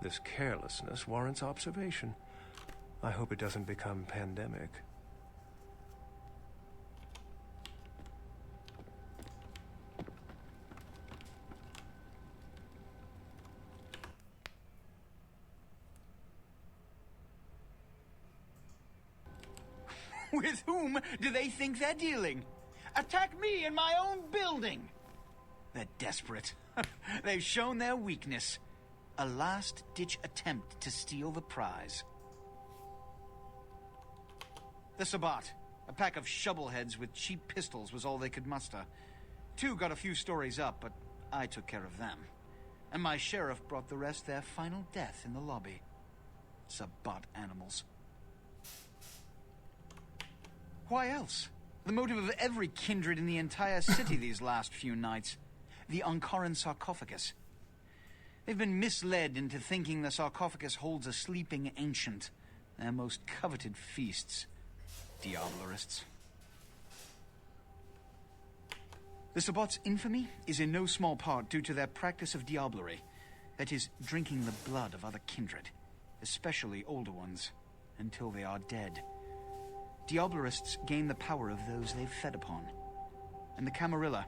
This carelessness warrants observation. I hope it doesn't become pandemic. With whom do they think they're dealing? Attack me in my own building! They're desperate. They've shown their weakness. A last-ditch attempt to steal the prize. The Sabbat. A pack of shovelheads with cheap pistols was all they could muster. 2 got a few stories up, but I took care of them. And my sheriff brought the rest their final death in the lobby. Sabbat animals. Why else? The motive of every kindred in the entire city these last few nights. The Ankaran sarcophagus. They've been misled into thinking the sarcophagus holds a sleeping ancient. Their most coveted feasts. Diablerists. The Sabbat's infamy is in no small part due to their practice of diablerie. That is, drinking the blood of other kindred. Especially older ones. Until they are dead. Diablerists gain the power of those they've fed upon. And the Camarilla,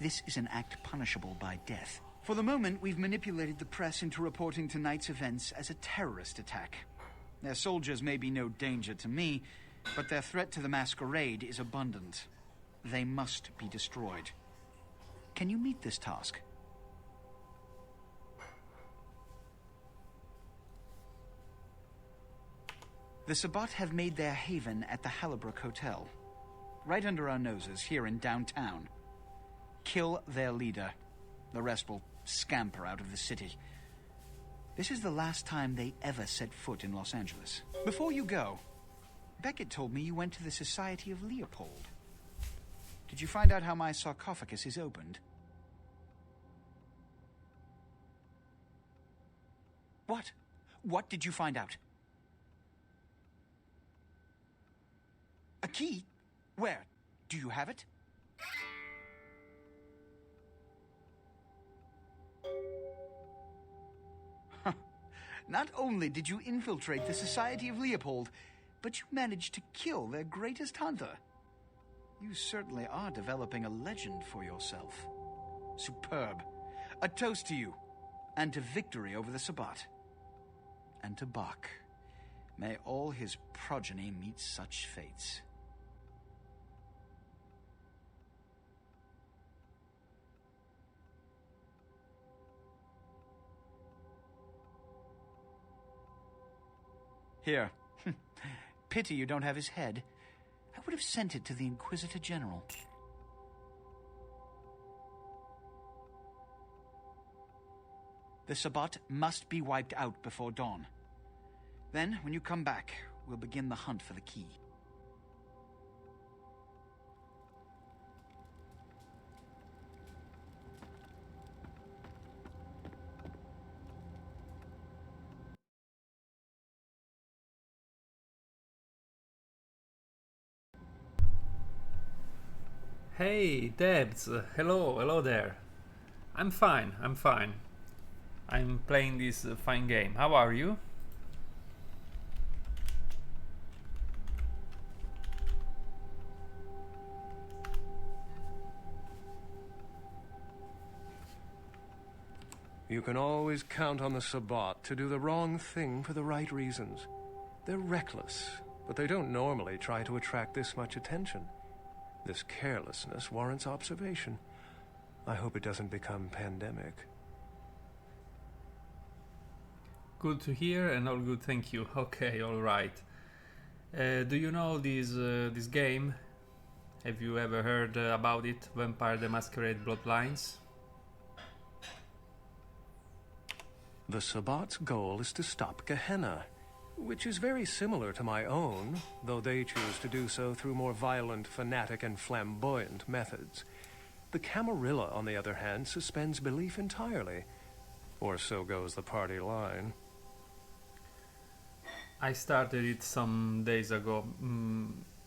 this is an act punishable by death. For the moment, we've manipulated the press into reporting tonight's events as a terrorist attack. Their soldiers may be no danger to me, but their threat to the Masquerade is abundant. They must be destroyed. Can you meet this task? The Sabbat have made their haven at the Hallibrook Hotel. Right under our noses, here in downtown. Kill their leader. The rest will scamper out of the city. This is the last time they ever set foot in Los Angeles. Before you go, Beckett told me you went to the Society of Leopold. Did you find out how my sarcophagus is opened? What? What did you find out? A key? Where? Do you have it? Not only did you infiltrate the Society of Leopold, but you managed to kill their greatest hunter. You certainly are developing a legend for yourself. Superb. A toast to you, and to victory over the Sabbat. And to Bach. May all his progeny meet such fates. Here. Pity you don't have his head. I would have sent it to the Inquisitor General. The Sabbat must be wiped out before dawn. Then, when you come back, we'll begin the hunt for the key. Hey, Debs. Hello there. I'm fine. I'm playing this fine game. How are you? You can always count on the Sabbat to do the wrong thing for the right reasons. They're reckless, but they don't normally try to attract this much attention. This carelessness warrants observation. I hope it doesn't become pandemic. Good to hear and all good, thank you. Okay, all right. Do you know this game? Have you ever heard about it? Vampire the Masquerade Bloodlines? The Sabbat's goal is to stop Gehenna. which is very similar to my own, though they choose to do so through more violent, fanatic, and flamboyant methods. The Camarilla, on the other hand, suspends belief entirely. Or so goes the party line. I started it some days ago.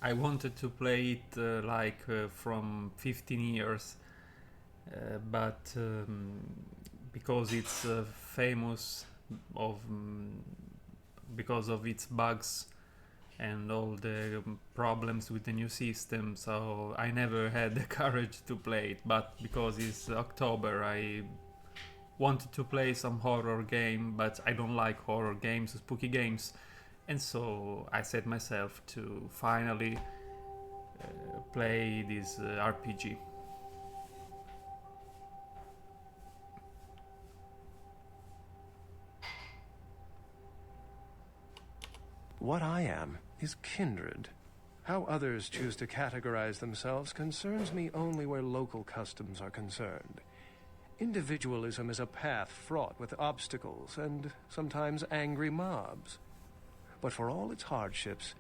I wanted to play it from 15 years, but because it's famous because of its bugs and all the problems with the new system, so I never had the courage to play it. But because it's October, I wanted to play some horror game, but I don't like horror games, spooky games, and so I set myself to finally play this RPG. What I am is kindred. How others choose to categorize themselves concerns me only where local customs are concerned. Individualism is a path fraught with obstacles and sometimes angry mobs. But for all its hardships,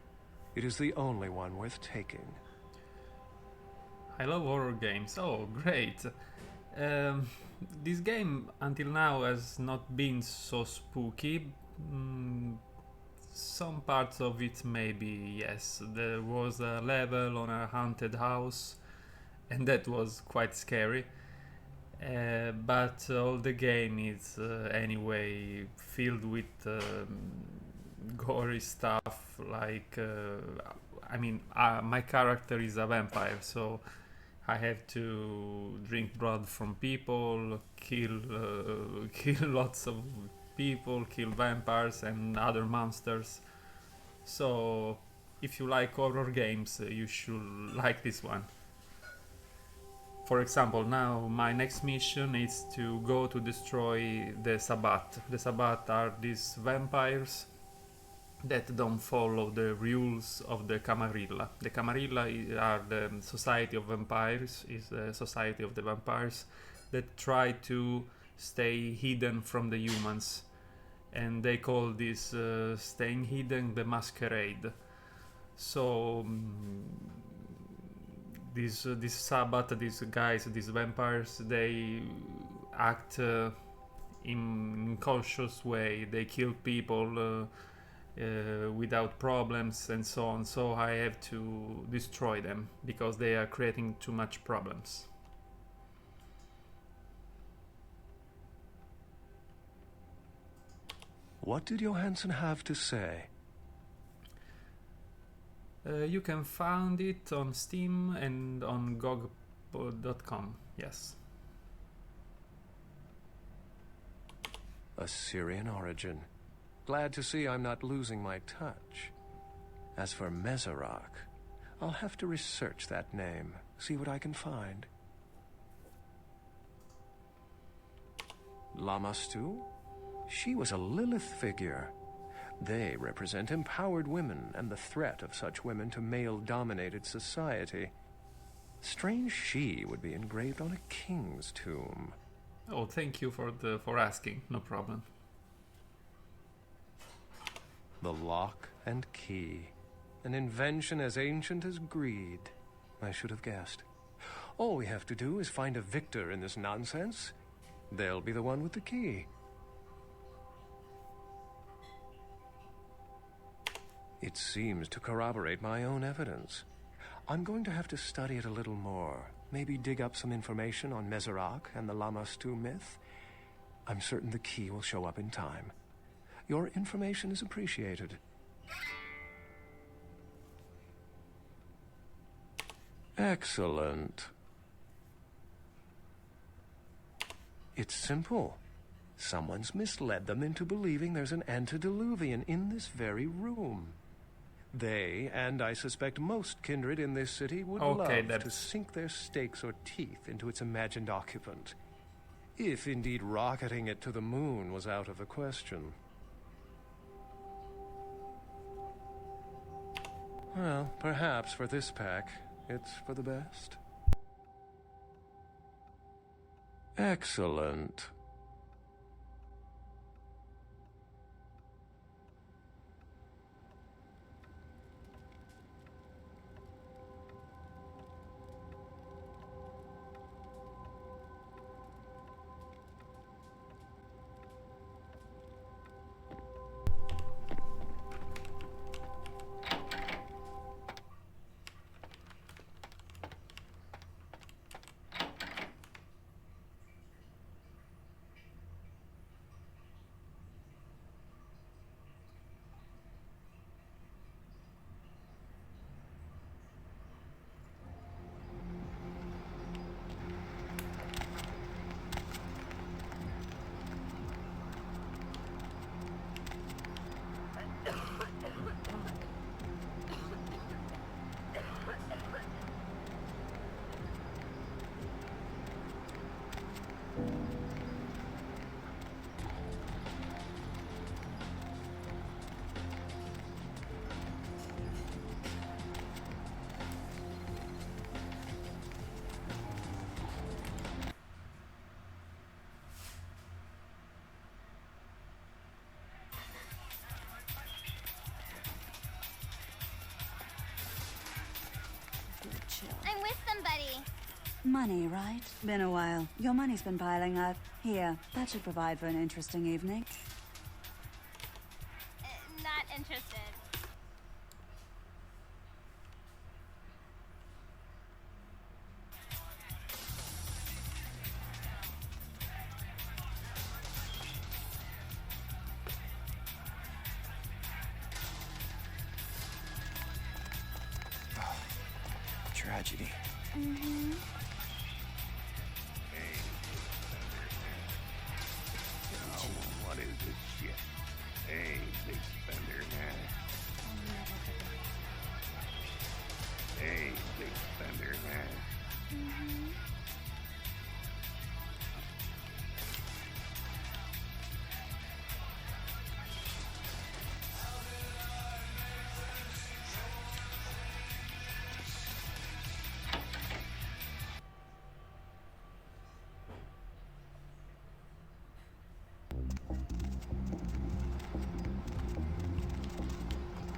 it is the only one worth taking. I love horror games. Oh, great. This game until now has not been so spooky. Some parts of it maybe, yes. There was a level on a haunted house, and that was quite scary. But all the game is anyway filled with gory stuff. Like, my character is a vampire, so I have to drink blood from people, kill lots of people, kill vampires and other monsters. So if you like horror games, you should like this one. For example, now my next mission is to go to destroy the Sabbat. The Sabbat are these vampires that don't follow the rules of the Camarilla. The Camarilla are the Society of Vampires, is the Society of the Vampires that try to stay hidden from the humans, and they call this staying hidden the Masquerade. So this Sabbath, these guys, these vampires, they act in cautious way. They kill people without problems and so on. So I have to destroy them because they are creating too much problems. What did Johansen have to say? You can find it on Steam and on GOG.com, yes. Assyrian origin. Glad to see I'm not losing my touch. As for Mezarak, I'll have to research that name, see what I can find. Lamastu? She was a Lilith figure. They represent empowered women and the threat of such women to male-dominated society. Strange she would be engraved on a king's tomb. Oh, thank you for asking. No problem. The lock and key. An invention as ancient as greed. I should have guessed. All we have to do is find a victor in this nonsense. They'll be the one with the key. It seems to corroborate my own evidence. I'm going to have to study it a little more. Maybe dig up some information on Mezarak and the Lamastu myth. I'm certain the key will show up in time. Your information is appreciated. Excellent. It's simple. Someone's misled them into believing there's an antediluvian in this very room. They, and I suspect most kindred in this city, would love to sink their stakes or teeth into its imagined occupant. If indeed rocketing it to the moon was out of the question. Well, perhaps for this pack, it's for the best. Excellent. Money, right? Been a while. Your money's been piling up. Here, that should provide for an interesting evening. Not interested. Tragedy. Mm-hmm. What is this shit? Hey, big spender now. Hey, big spender now. Mm-hmm.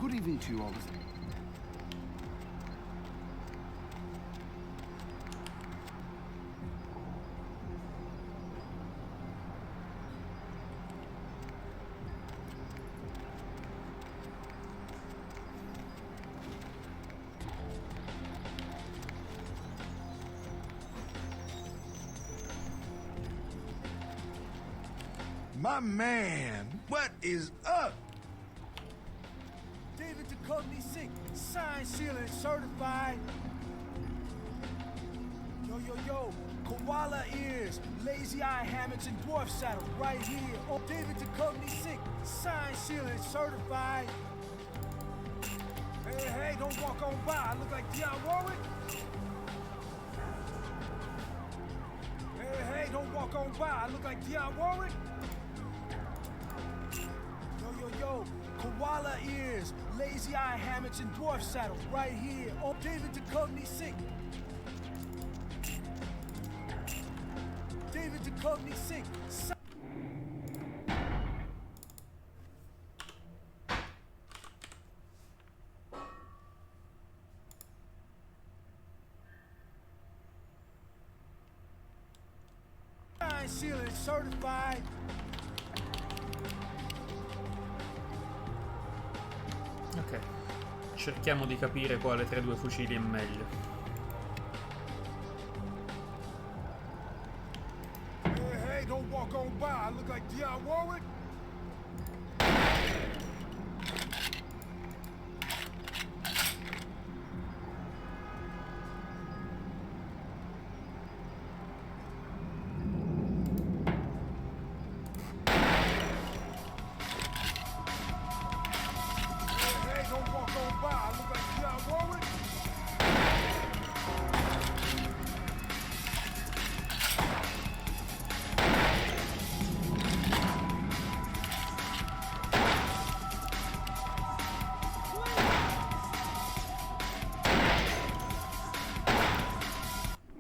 Good evening to you all. My man, what is up? David Duchovny sick, signed, sealed, and certified. Yo, koala ears, lazy eye hammocks, and dwarf saddle right here. Oh, David Duchovny sick, signed, sealed, and certified. Hey, don't walk on by. I look like Dionne Warwick. Hey, don't walk on by. I look like Dionne Warwick. Yo, koala ears, lazy eye hammocks, and dwarf saddles right here. Oh, David Duchovny sick. David Duchovny sick. Signed, sealed, and certified. Ok, cerchiamo di capire quale tra i due fucili è meglio. Hey, don't walk on by. I look like Dionne Warwick.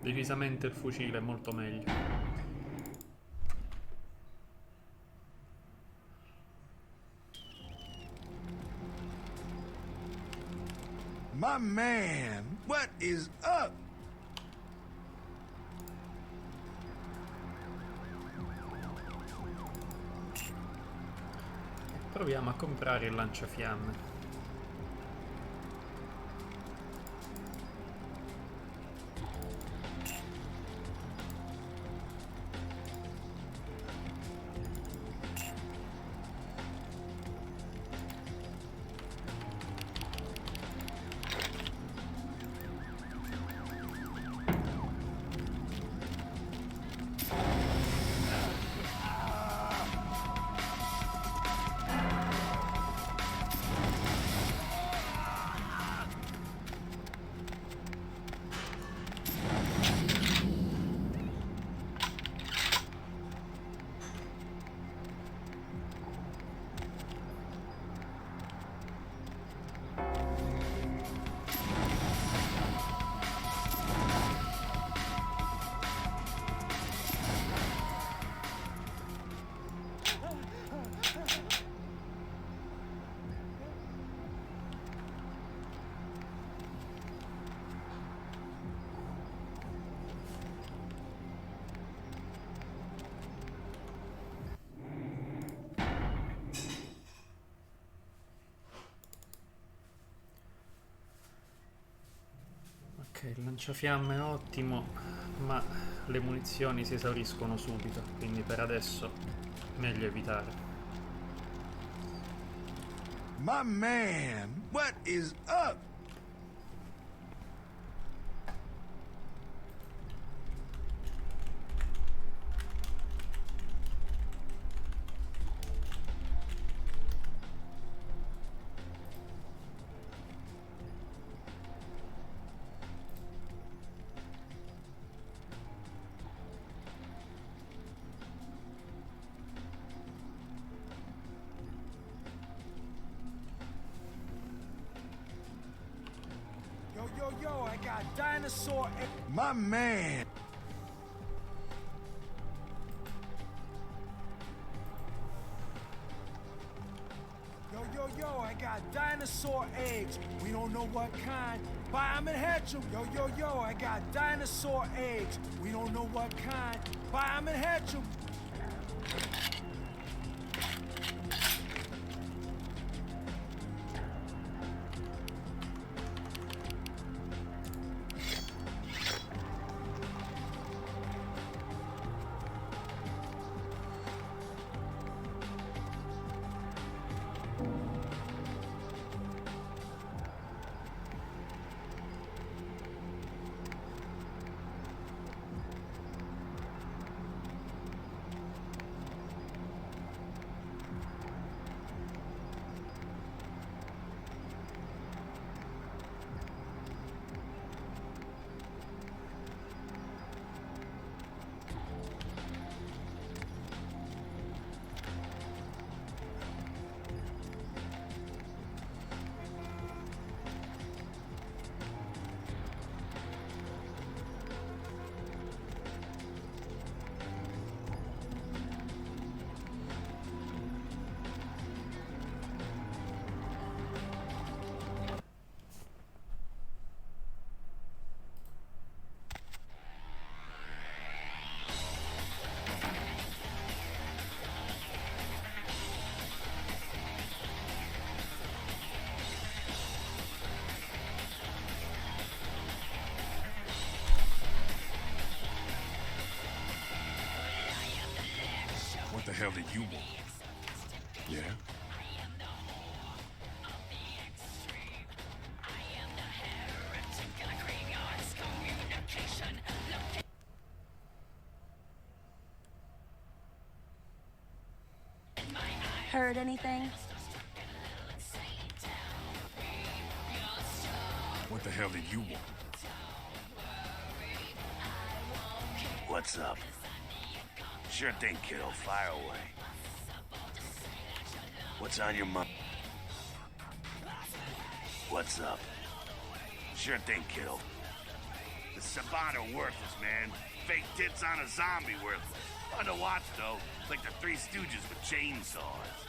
Decisamente il fucile è molto meglio. My man, what is up? Proviamo a comprare il lanciafiamme. Ok, il lanciafiamme è ottimo, ma le munizioni si esauriscono subito, quindi per adesso meglio evitare. My man, what is up? Yo, I got dinosaur. My man. Yo, I got dinosaur eggs. We don't know what kind. Buy 'em and hatch 'em. Yo, I got dinosaur eggs. We don't know what kind. Buy 'em and hatch 'em. What the hell did you want? Yeah? Heard anything? What the hell did you want? What's up? Sure thing, kiddo. Fire away. What's on your mind? What's up? Sure thing, kiddo. The Sabbat are worthless, man. Fake tits on a zombie worthless. Fun to watch, though. Like the Three Stooges with chainsaws.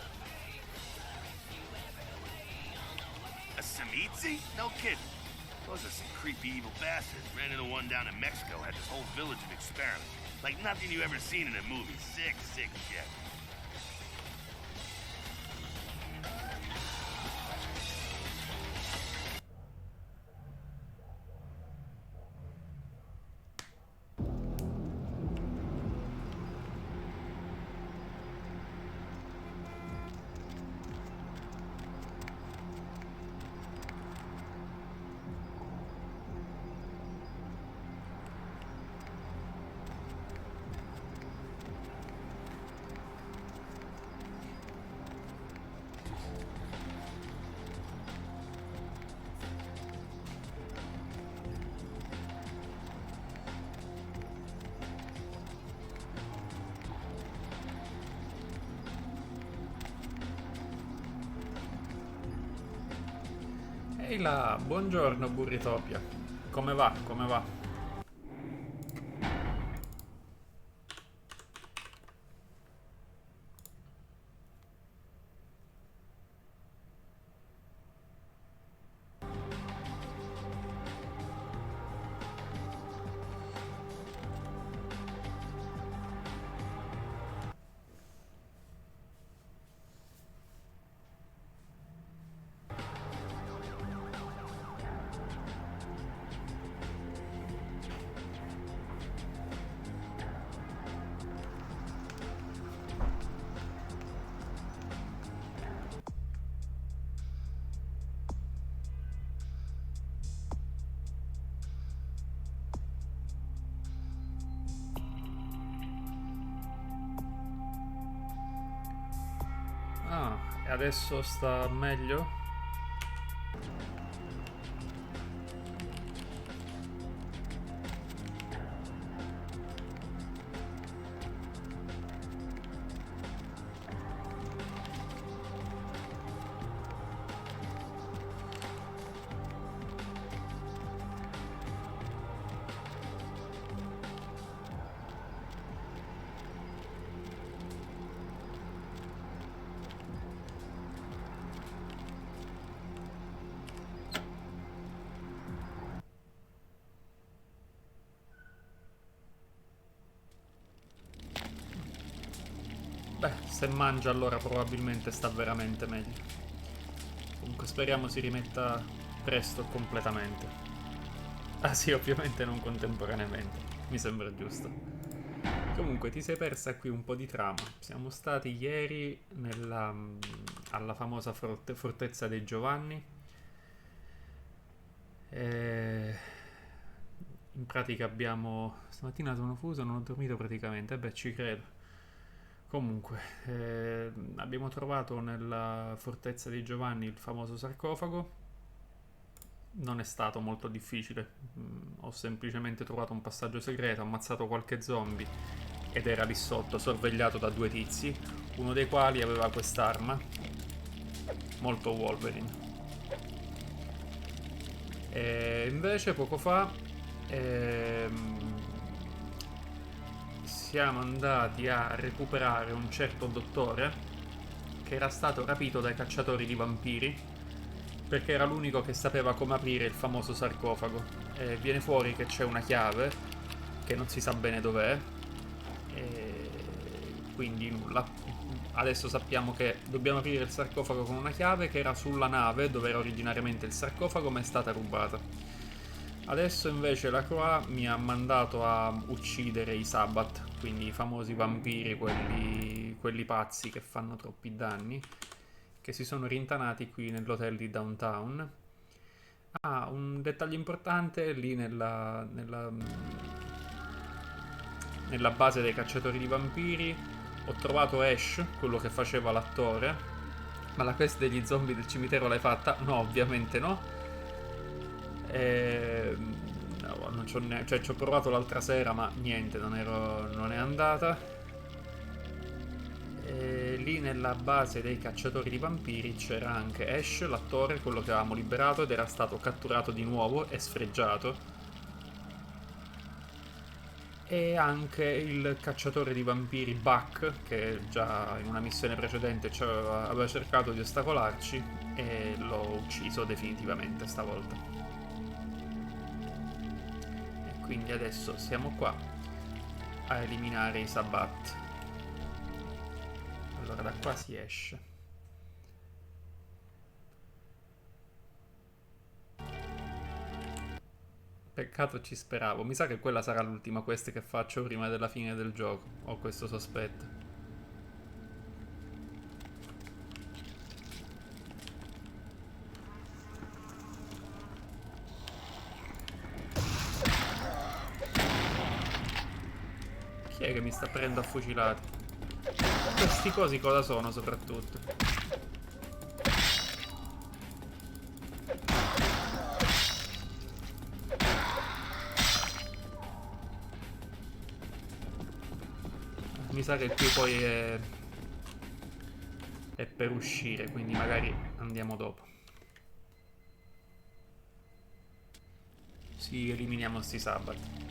A Samitsi? No kidding. Those are some creepy evil bastards. Ran into one down in Mexico, had this whole village of experiments. Like nothing you ever seen in a movie. Sick shit. Ehi là, buongiorno Burritopia. Come va? Come va? Adesso sta meglio? Beh, se mangia allora probabilmente sta veramente meglio. Comunque speriamo si rimetta presto completamente. Ah sì, ovviamente non contemporaneamente. Mi sembra giusto. Comunque ti sei persa qui un po' di trama. Siamo stati ieri alla famosa fortezza dei Giovanni. In pratica abbiamo... Stamattina sono fuso, non ho dormito praticamente. Beh, ci credo. Comunque, abbiamo trovato nella fortezza di Giovanni il famoso sarcofago. Non è stato molto difficile. Ho semplicemente trovato un passaggio segreto, ammazzato qualche zombie ed era lì sotto, sorvegliato da 2 tizi, uno dei quali aveva quest'arma, molto Wolverine. E invece poco fa siamo andati a recuperare un certo dottore che era stato rapito dai cacciatori di vampiri perché era l'unico che sapeva come aprire il famoso sarcofago. E viene fuori che c'è una chiave che non si sa bene dov'è e quindi nulla. Adesso sappiamo che dobbiamo aprire il sarcofago con una chiave che era sulla nave dove era originariamente il sarcofago, ma è stata rubata. Adesso invece la Croix mi ha mandato a uccidere i Sabbath, quindi i famosi vampiri, quelli pazzi che fanno troppi danni, che si sono rintanati qui nell'hotel di Downtown. Ah, un dettaglio importante, lì nella base dei cacciatori di vampiri ho trovato Ash, quello che faceva l'attore. Ma la quest degli zombie del cimitero l'hai fatta? No, ovviamente no. No, non c'ho neanche, cioè ci ho provato l'altra sera ma niente, non è andata. Lì nella base dei cacciatori di vampiri c'era anche Ash, l'attore, quello che avevamo liberato ed era stato catturato di nuovo e sfregiato, e anche il cacciatore di vampiri Buck, che già in una missione precedente aveva cercato di ostacolarci e l'ho ucciso definitivamente stavolta. Quindi adesso siamo qua a eliminare i Sabbath. Allora da qua si esce. Peccato, ci speravo. Mi sa che quella sarà l'ultima quest che faccio prima della fine del gioco. Ho questo sospetto. Chi è che mi sta prendendo a fucilate? Questi cosi cosa sono soprattutto? Mi sa che qui poi è per uscire, quindi magari andiamo dopo. Sì, eliminiamo sti Sabbath.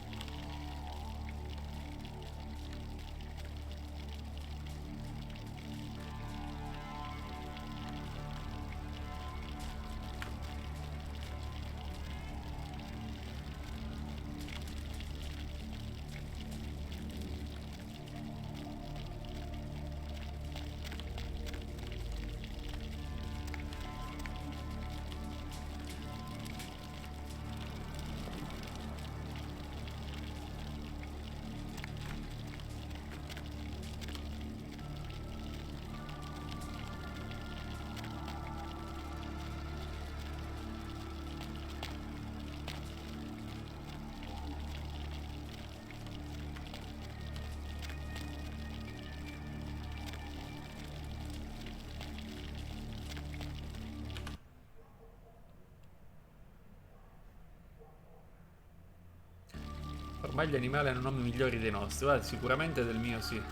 Ma gli animali hanno nomi migliori dei nostri. Guarda, sicuramente del mio sì.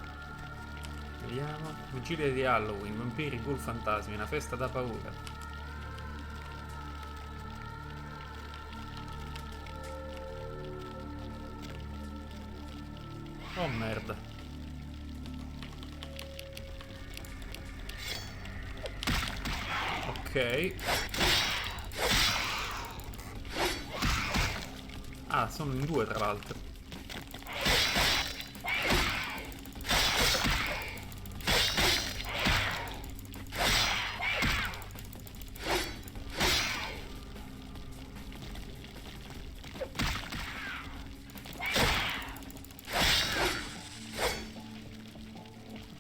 Vediamo. Vigilia di Halloween, vampiri, ghoul, fantasmi, una festa da paura. Oh merda. Ok. Ah, sono in due tra l'altro.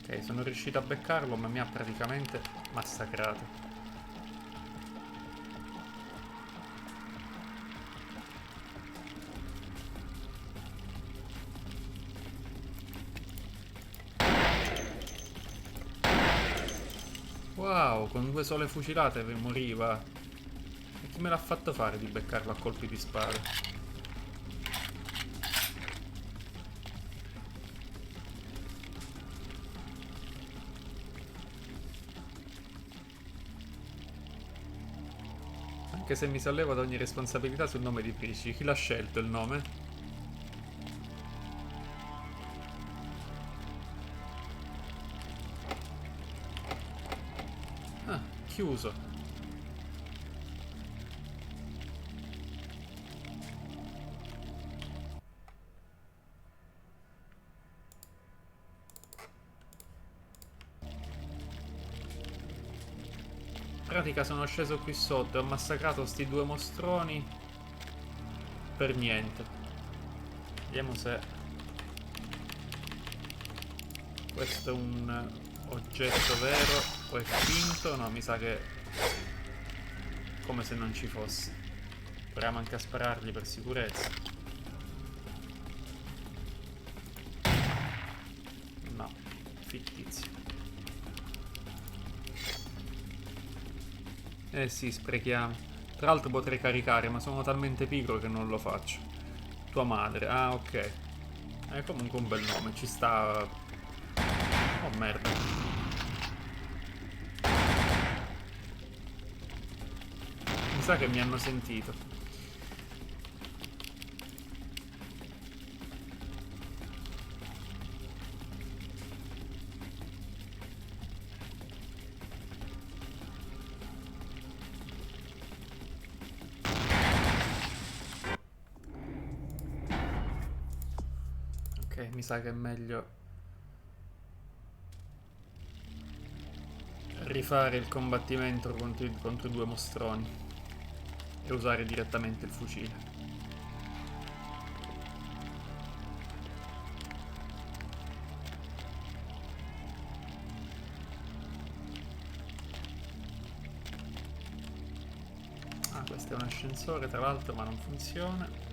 Ok, sono riuscito a beccarlo, ma mi ha praticamente massacrato. Wow, con 2 sole fucilate moriva. E chi me l'ha fatto fare di beccarlo a colpi di spada? Anche se mi sollevo da ogni responsabilità sul nome di Prisci. Chi l'ha scelto il nome? Chiuso. In pratica sono sceso qui sotto e ho massacrato sti 2 mostroni per niente. Vediamo se questo è un oggetto vero o è finto. No, mi sa che come se non ci fosse. Proviamo anche a sparargli per sicurezza. No, fittizio. Eh sì, sprechiamo. Tra l'altro potrei caricare, ma sono talmente pigro che non lo faccio. Tua madre, ah ok. È comunque un bel nome, ci sta. Oh merda. Mi sa che mi hanno sentito. Ok, mi sa che è meglio rifare il combattimento contro i 2 mostroni e usare direttamente il fucile. Ah, questo è un ascensore tra l'altro, ma non funziona.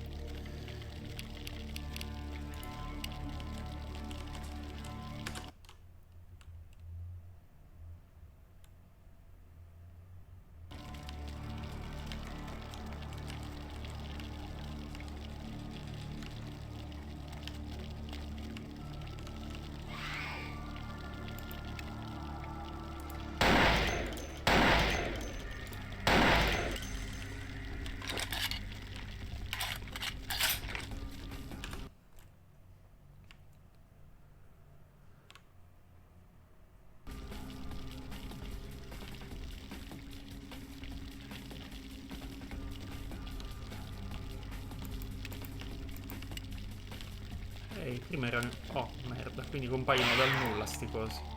Prima erano... Oh, merda, quindi compaiono dal nulla sti cosi.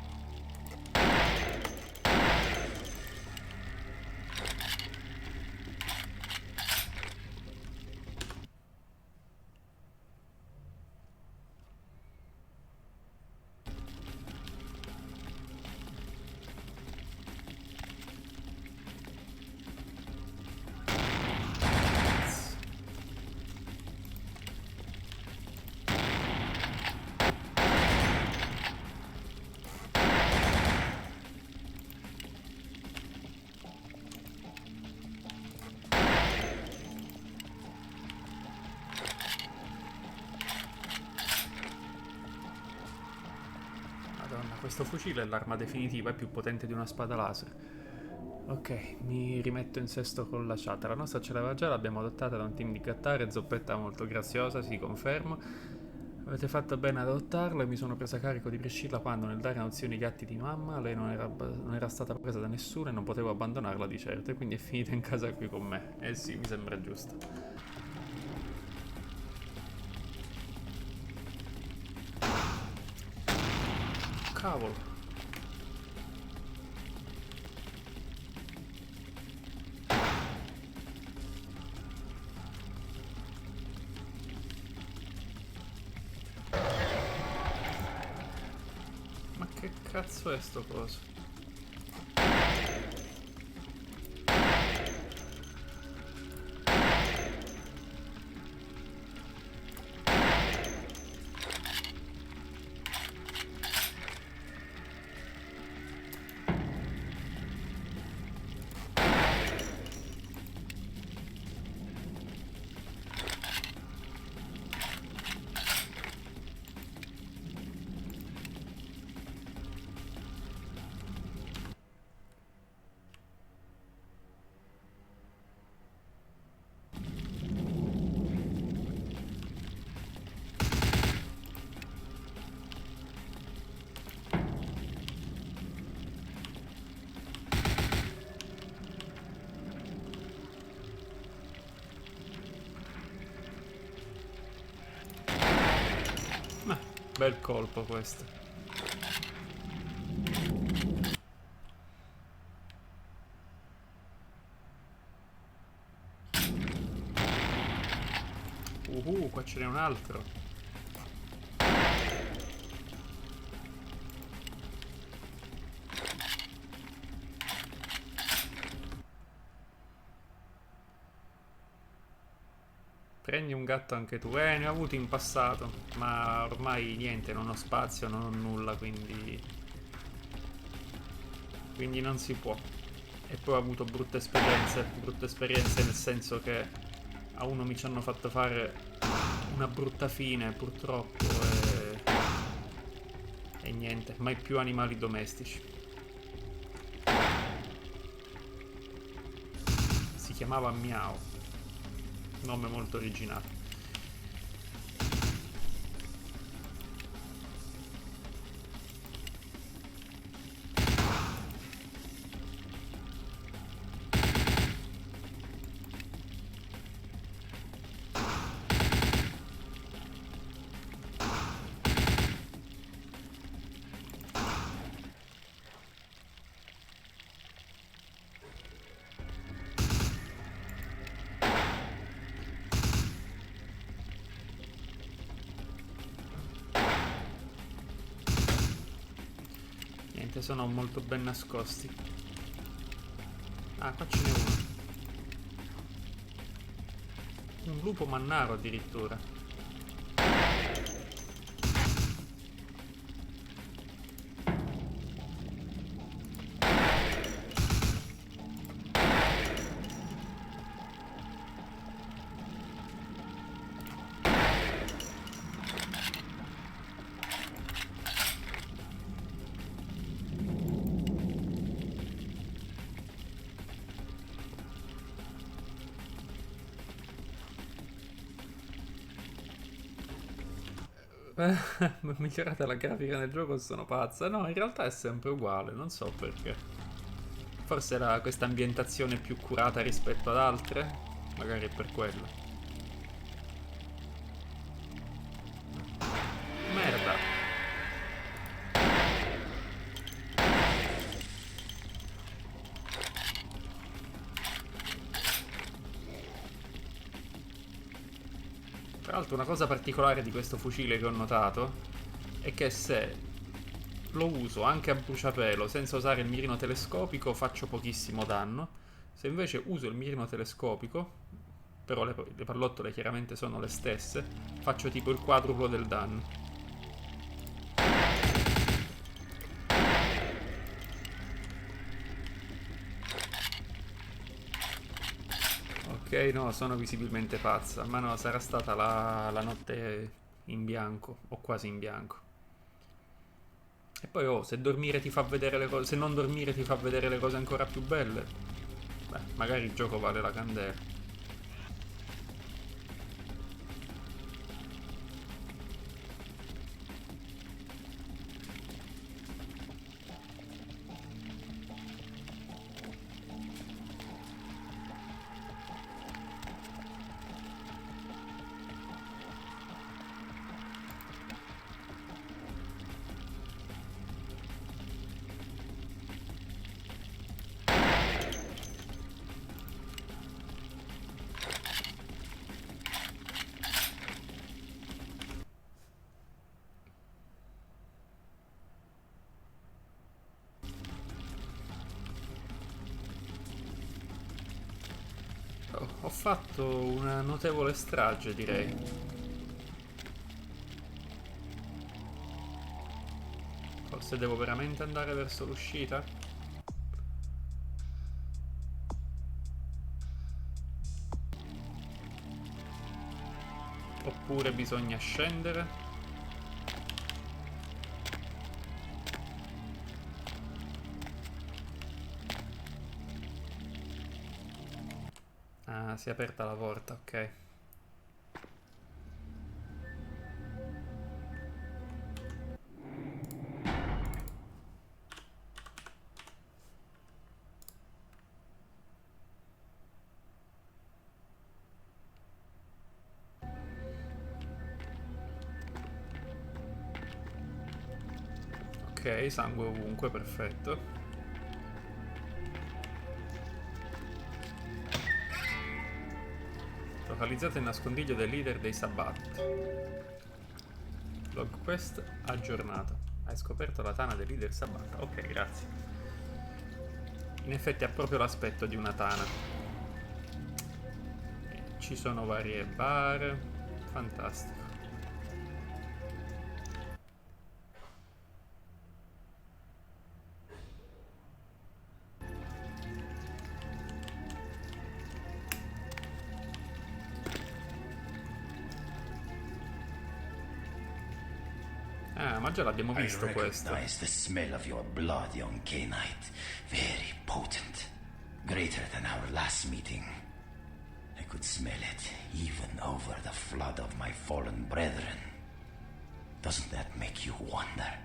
Questo fucile è l'arma definitiva, è più potente di una spada laser. Ok, mi rimetto in sesto con la chat. La nostra ce l'aveva già, l'abbiamo adottata da un team di gattare, zoppetta molto graziosa, sì, confermo. Avete fatto bene ad adottarlo e mi sono presa carico di Priscilla quando nel dare nozioni ai gatti di mamma lei non era stata presa da nessuno e non potevo abbandonarla di certo, e quindi è finita in casa qui con me. Eh sì, mi sembra giusto. Cavolo. Ma che cazzo è sto coso? Bel colpo questo. Qua ce n'è un altro. Prendi un gatto anche tu. Ne ho avuti in passato, ma ormai niente, non ho spazio, non ho nulla, quindi non si può. E poi ho avuto brutte esperienze nel senso che a uno mi ci hanno fatto fare una brutta fine, purtroppo, e niente, mai più animali domestici. Si chiamava Miao. Nome molto originale. Sono molto ben nascosti. Ah, qua ce n'è uno. Un lupo mannaro addirittura. Migliorata la grafica nel gioco, sono pazza. No, in realtà è sempre uguale, non so perché. Forse era questa ambientazione più curata rispetto ad altre? Magari è per quello. Merda. Tra l'altro una cosa particolare di questo fucile che ho notato è che se lo uso anche a bruciapelo senza usare il mirino telescopico faccio pochissimo danno. Se invece uso il mirino telescopico, però le pallottole chiaramente sono le stesse, faccio tipo il quadruplo del danno. Ok, no, sono visibilmente pazza, ma no, sarà stata la notte in bianco, o quasi in bianco. E poi, oh, se dormire ti fa vedere le cose, se non dormire ti fa vedere le cose ancora più belle, beh, magari il gioco vale la candela. Ho fatto una notevole strage, direi. Forse devo veramente andare verso l'uscita? Oppure bisogna scendere? Ah, si è aperta la porta, ok. Ok, sangue ovunque, perfetto. Localizzato il nascondiglio del leader dei Sabbat. Log quest aggiornato. Hai scoperto la tana del leader Sabbat. Ok, grazie. In effetti ha proprio l'aspetto di una tana. Ci sono varie bar. Fantastico. Ah, ma già l'abbiamo visto questo. I recognize the smell of your blood, young K-Knight. Very potent. Greater than our last meeting. I could smell it, even over the flood of my fallen brethren. Doesn't that make you wonder?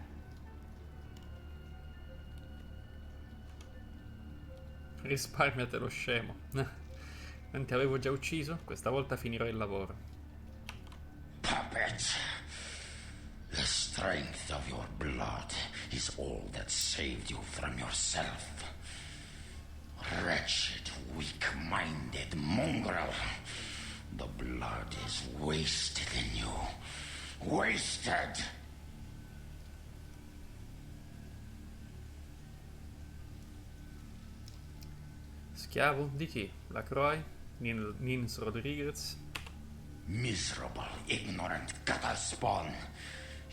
Risparmiatelo, scemo. Non ti avevo già ucciso? Questa volta finirò il lavoro. Puppet! The strength of your blood is all that saved you from yourself. Wretched, weak-minded mongrel. The blood is wasted in you. Wasted! Schiavo di chi? La Croix? Nins Rodriguez? Miserable, ignorant gutter spawn.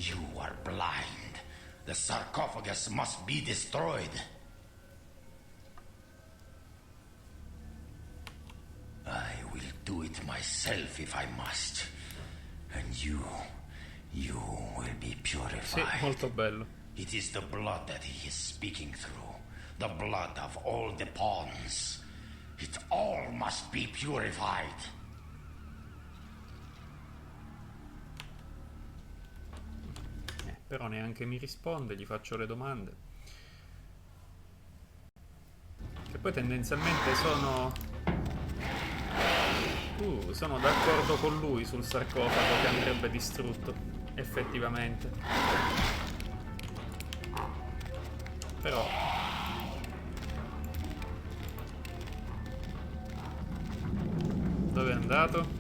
You are blind. The sarcophagus must be destroyed. I will do it myself if I must. And you will be purified. Sì, molto bello. It is the blood that he is speaking through. The blood of all the pawns. It all must be purified. Però neanche mi risponde, gli faccio le domande. Che poi tendenzialmente sono d'accordo con lui sul sarcofago che andrebbe distrutto, effettivamente. Però dove è andato?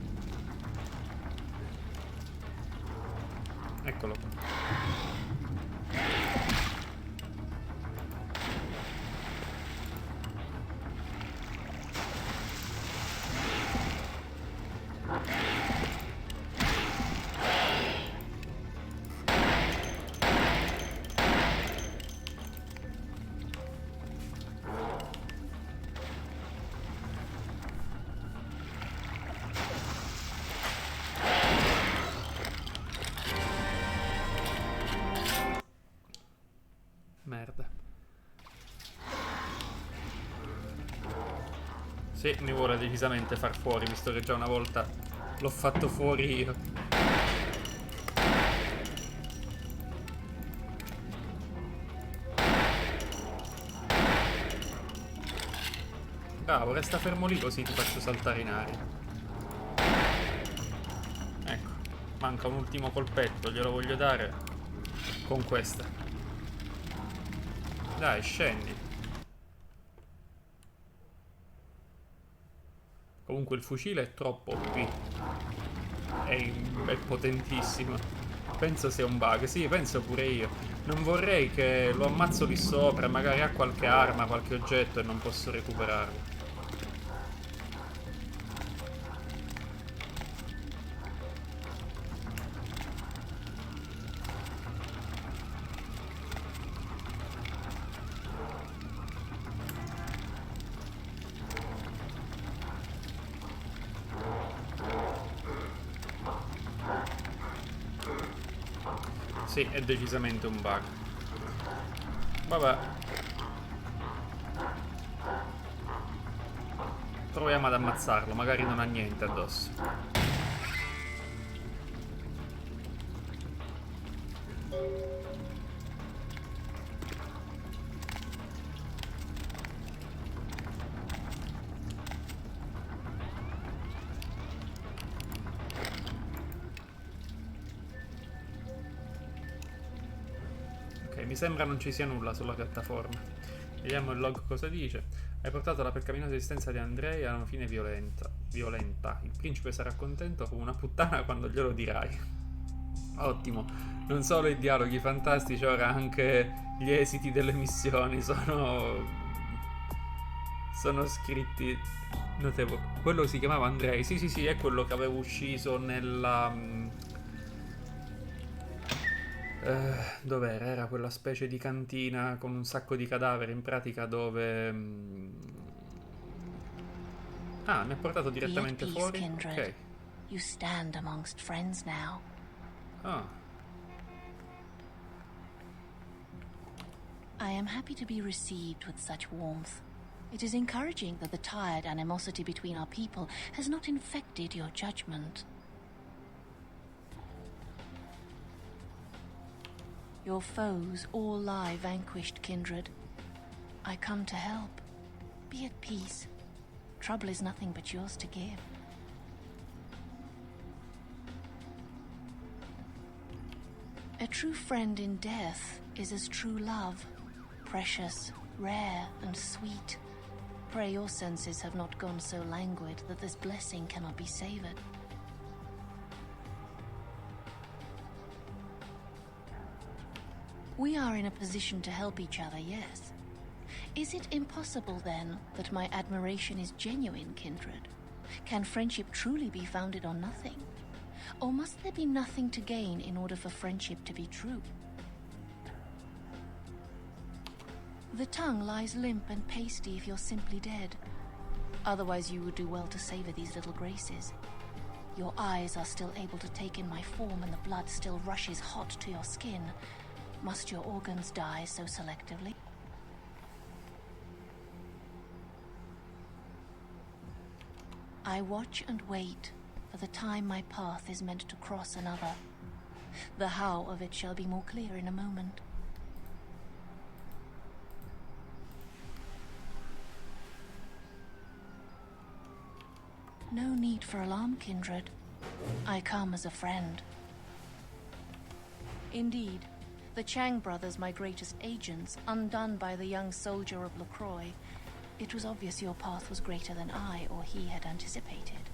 Eccolo qua. Sì, mi vuole decisamente far fuori, visto che già una volta l'ho fatto fuori io. Bravo, resta fermo lì così ti faccio saltare in aria. Ecco, manca un ultimo colpetto, glielo voglio dare con questa. Dai, scendi. Comunque il fucile è troppo OP. È potentissimo. Penso sia un bug. Sì, penso pure io. Non vorrei che lo ammazzo lì sopra e magari ha qualche arma, qualche oggetto e non posso recuperarlo. Sì, è decisamente un bug. Vabbè. Proviamo ad ammazzarlo, magari non ha niente addosso. Mi sembra non ci sia nulla sulla piattaforma. Vediamo il log cosa dice. Hai portato la peccaminosa esistenza di Andrei a una fine violenta. Il principe sarà contento come una puttana quando glielo dirai. Ottimo. Non solo i dialoghi fantastici, ora anche gli esiti delle missioni sono scritti notevoli. Quello si chiamava Andrei. Sì, è quello che avevo ucciso nella... dov'era? Era quella specie di cantina con un sacco di cadaveri, in pratica, dove... Ah, mi ha portato direttamente fuori. Ok. You stand amongst friends now. Ah. I am happy to be received with such warmth. It is encouraging that the tired animosity between our people has not infected your judgment. Your foes all lie vanquished, kindred. I come to help. Be at peace. Trouble is nothing but yours to give. A true friend in death is as true love, precious, rare, and sweet. Pray your senses have not gone so languid that this blessing cannot be savored. We are in a position to help each other, yes. Is it impossible, then, that my admiration is genuine, kindred? Can friendship truly be founded on nothing? Or must there be nothing to gain in order for friendship to be true? The tongue lies limp and pasty if you're simply dead. Otherwise you would do well to savor these little graces. Your eyes are still able to take in my form and the blood still rushes hot to your skin. Must your organs die so selectively? I watch and wait for the time my path is meant to cross another. The how of it shall be more clear in a moment. No need for alarm, kindred. I come as a friend. Indeed, the Chang brothers, my greatest agents, undone by the young soldier of LaCroix, it was obvious your path was greater than I or he had anticipated.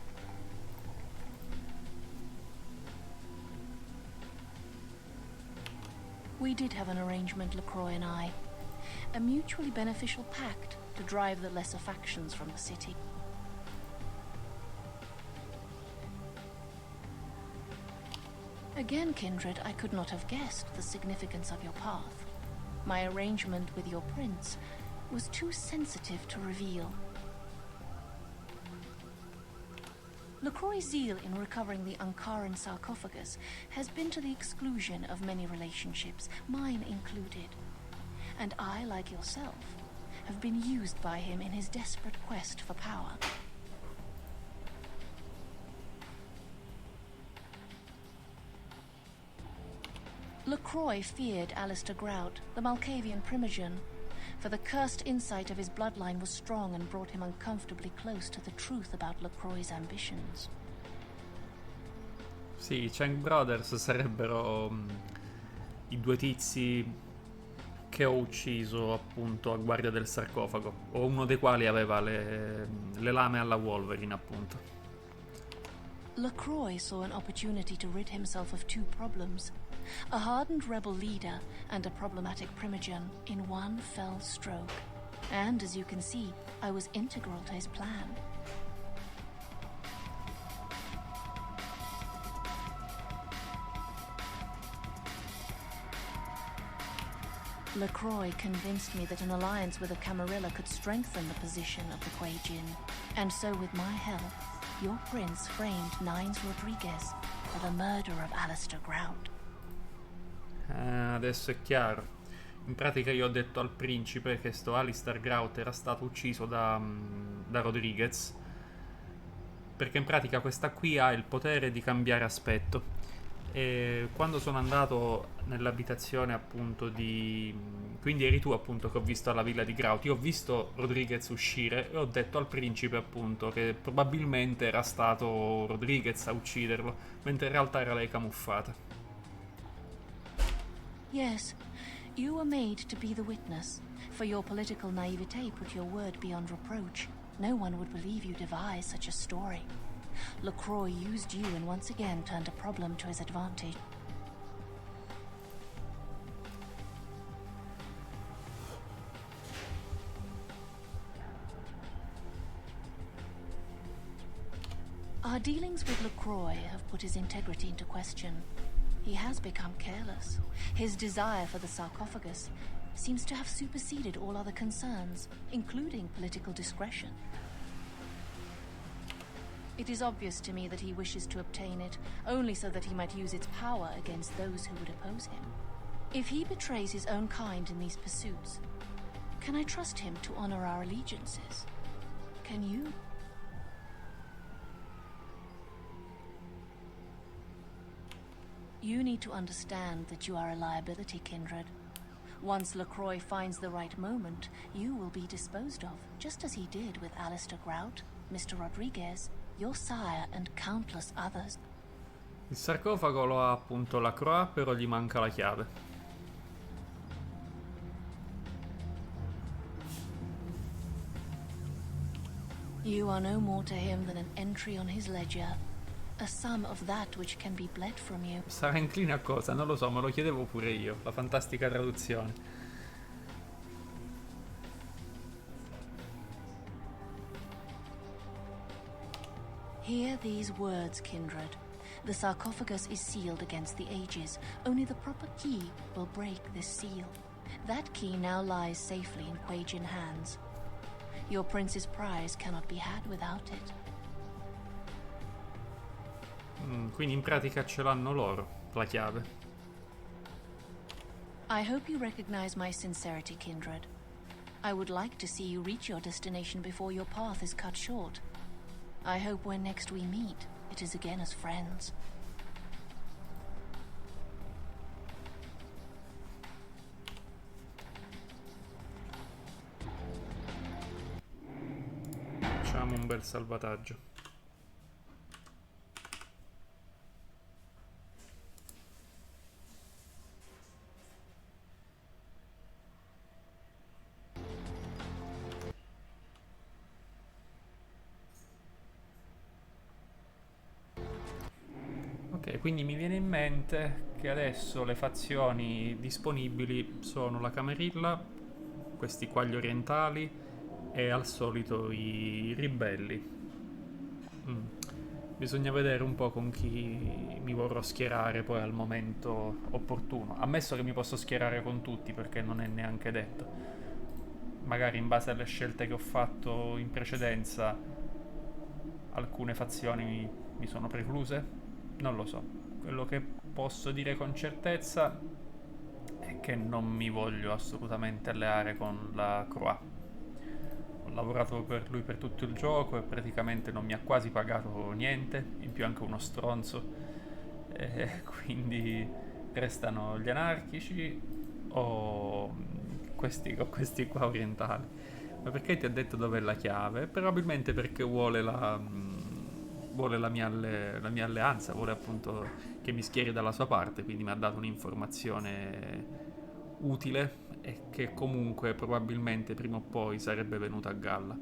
We did have an arrangement, LaCroix and I. A mutually beneficial pact to drive the lesser factions from the city. Again, kindred, I could not have guessed the significance of your path. My arrangement with your prince was too sensitive to reveal. LaCroix's zeal in recovering the Ankaran sarcophagus has been to the exclusion of many relationships, mine included. And I, like yourself, have been used by him in his desperate quest for power. LaCroix feared Alistair Grout, the Malkavian primogen, for the cursed insight of his bloodline was strong and brought him uncomfortably close to the truth about LaCroix's ambitions. Sì, i Chang Brothers sarebbero i due tizi che ho ucciso appunto a guardia del sarcofago, o uno dei quali aveva le lame alla Wolverine, appunto. LaCroix saw an opportunity to rid himself of two problems: a hardened rebel leader and a problematic primogen in one fell stroke. And as you can see, I was integral to his plan. LaCroix convinced me that an alliance with a Camarilla could strengthen the position of the Kuei Jin, and so with my help, your prince framed Nines Rodriguez for the murder of Alistair Grout. Adesso è chiaro. In pratica io ho detto al principe che sto Alistair Grout era stato ucciso da Rodriguez, perché in pratica questa qui ha il potere di cambiare aspetto. E quando sono andato nell'abitazione appunto quindi eri tu appunto che ho visto alla villa di Grout, io ho visto Rodriguez uscire e ho detto al principe appunto che probabilmente era stato Rodriguez a ucciderlo, mentre in realtà era lei camuffata. Yes, you were made to be the witness. For your political naivete put your word beyond reproach. No one would believe you devised such a story. LaCroix used you and once again turned a problem to his advantage. Our dealings with LaCroix have put his integrity into question. He has become careless. His desire for the sarcophagus seems to have superseded all other concerns, including political discretion. It is obvious to me that he wishes to obtain it, only so that he might use its power against those who would oppose him. If he betrays his own kind in these pursuits, can I trust him to honor our allegiances? Can you? You need to understand that you are a liability, Kindred. Once LaCroix finds the right moment, you will be disposed of, just as he did with Alistair Grout, Mr. Rodriguez, your sire and countless others. Il sarcofago lo ha appunto LaCroix, però gli manca la chiave. You are no more to him than an entry on his ledger. A sum of that which can be bled from you. Sarà incline a cosa? Non lo so, me lo chiedevo pure io. La fantastica traduzione. Hear these words, Kindred. The sarcophagus is sealed against the ages. Only the proper key will break this seal. That key now lies safely in Kuei Jin hands. Your prince's prize cannot be had without it. Quindi in pratica ce l'hanno loro, la chiave. I hope you recognize my sincerity, Kindred. I would like to see you reach your destination before your path is cut short. I hope when next we meet, it is again as friends. Facciamo un bel salvataggio. Ok, quindi mi viene in mente che adesso le fazioni disponibili sono la Camarilla, questi qua gli orientali e al solito i ribelli. Bisogna vedere un po' con chi mi vorrò schierare poi al momento opportuno. Ammesso che mi posso schierare con tutti, perché non è neanche detto. Magari in base alle scelte che ho fatto in precedenza alcune fazioni mi sono precluse. Non lo so. Quello che posso dire con certezza è che non mi voglio assolutamente alleare con la Croix. Ho lavorato per lui per tutto il gioco e praticamente non mi ha quasi pagato niente, in più anche uno stronzo, e quindi Restano gli anarchici o questi qua orientali. Ma perché ti ha detto dov'è la chiave? Probabilmente perché vuole la mia alleanza, vuole appunto che mi schieri dalla sua parte, quindi mi ha dato un'informazione utile e che comunque probabilmente prima o poi sarebbe venuta a galla.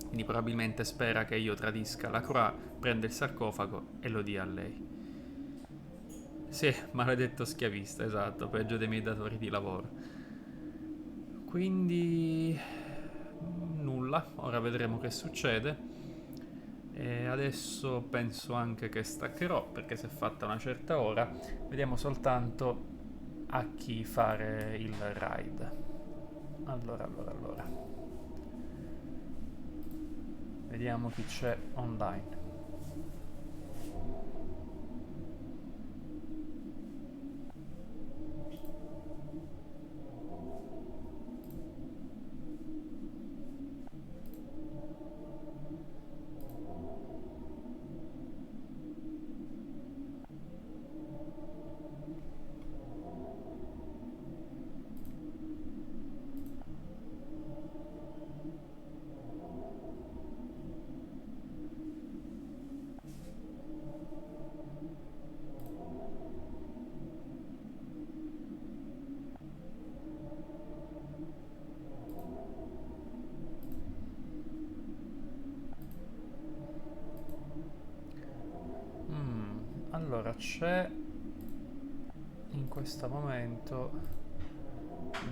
Quindi probabilmente spera che io tradisca la Croix, prenda il sarcofago e lo dia a lei. Sì, maledetto schiavista, esatto, peggio dei miei datori di lavoro. Quindi nulla, ora vedremo che succede. E adesso penso anche che staccherò, perché si è fatta una certa ora. Vediamo soltanto a chi fare il raid. Allora. Vediamo chi c'è online. Allora, c'è in questo momento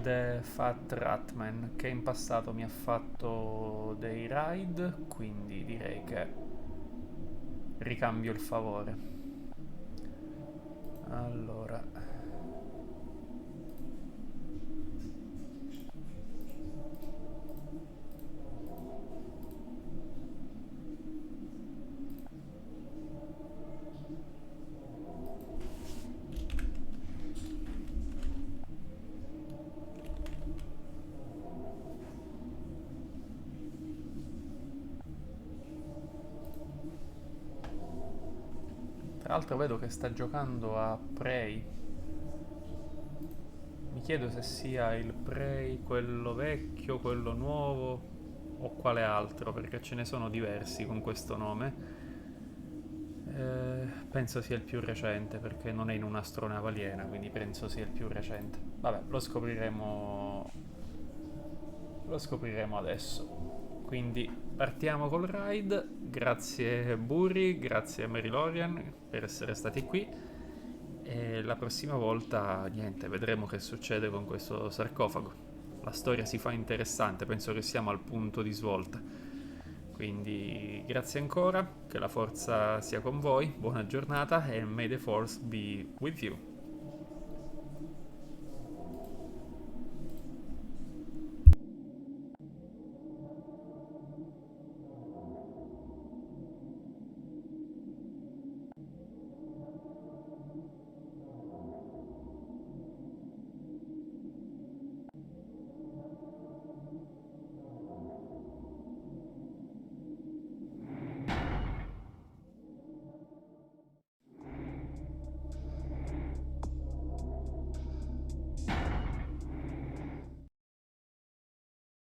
The Fat Ratman che in passato mi ha fatto dei raid, quindi direi che ricambio il favore. Allora, tra l'altro vedo che sta giocando a Prey. Mi chiedo se sia il Prey quello vecchio, quello nuovo o quale altro, perché ce ne sono diversi con questo nome. Penso sia il più recente, perché non è in un'astronave aliena, quindi penso sia il più recente. Vabbè, lo scopriremo adesso. Quindi partiamo col raid. Grazie Burri, grazie a Mary Lorian per essere stati qui. E la prossima volta, niente, vedremo che succede con questo sarcofago. La storia si fa interessante, penso che siamo al punto di svolta. Quindi grazie ancora, che la forza sia con voi, buona giornata e may the force be with you.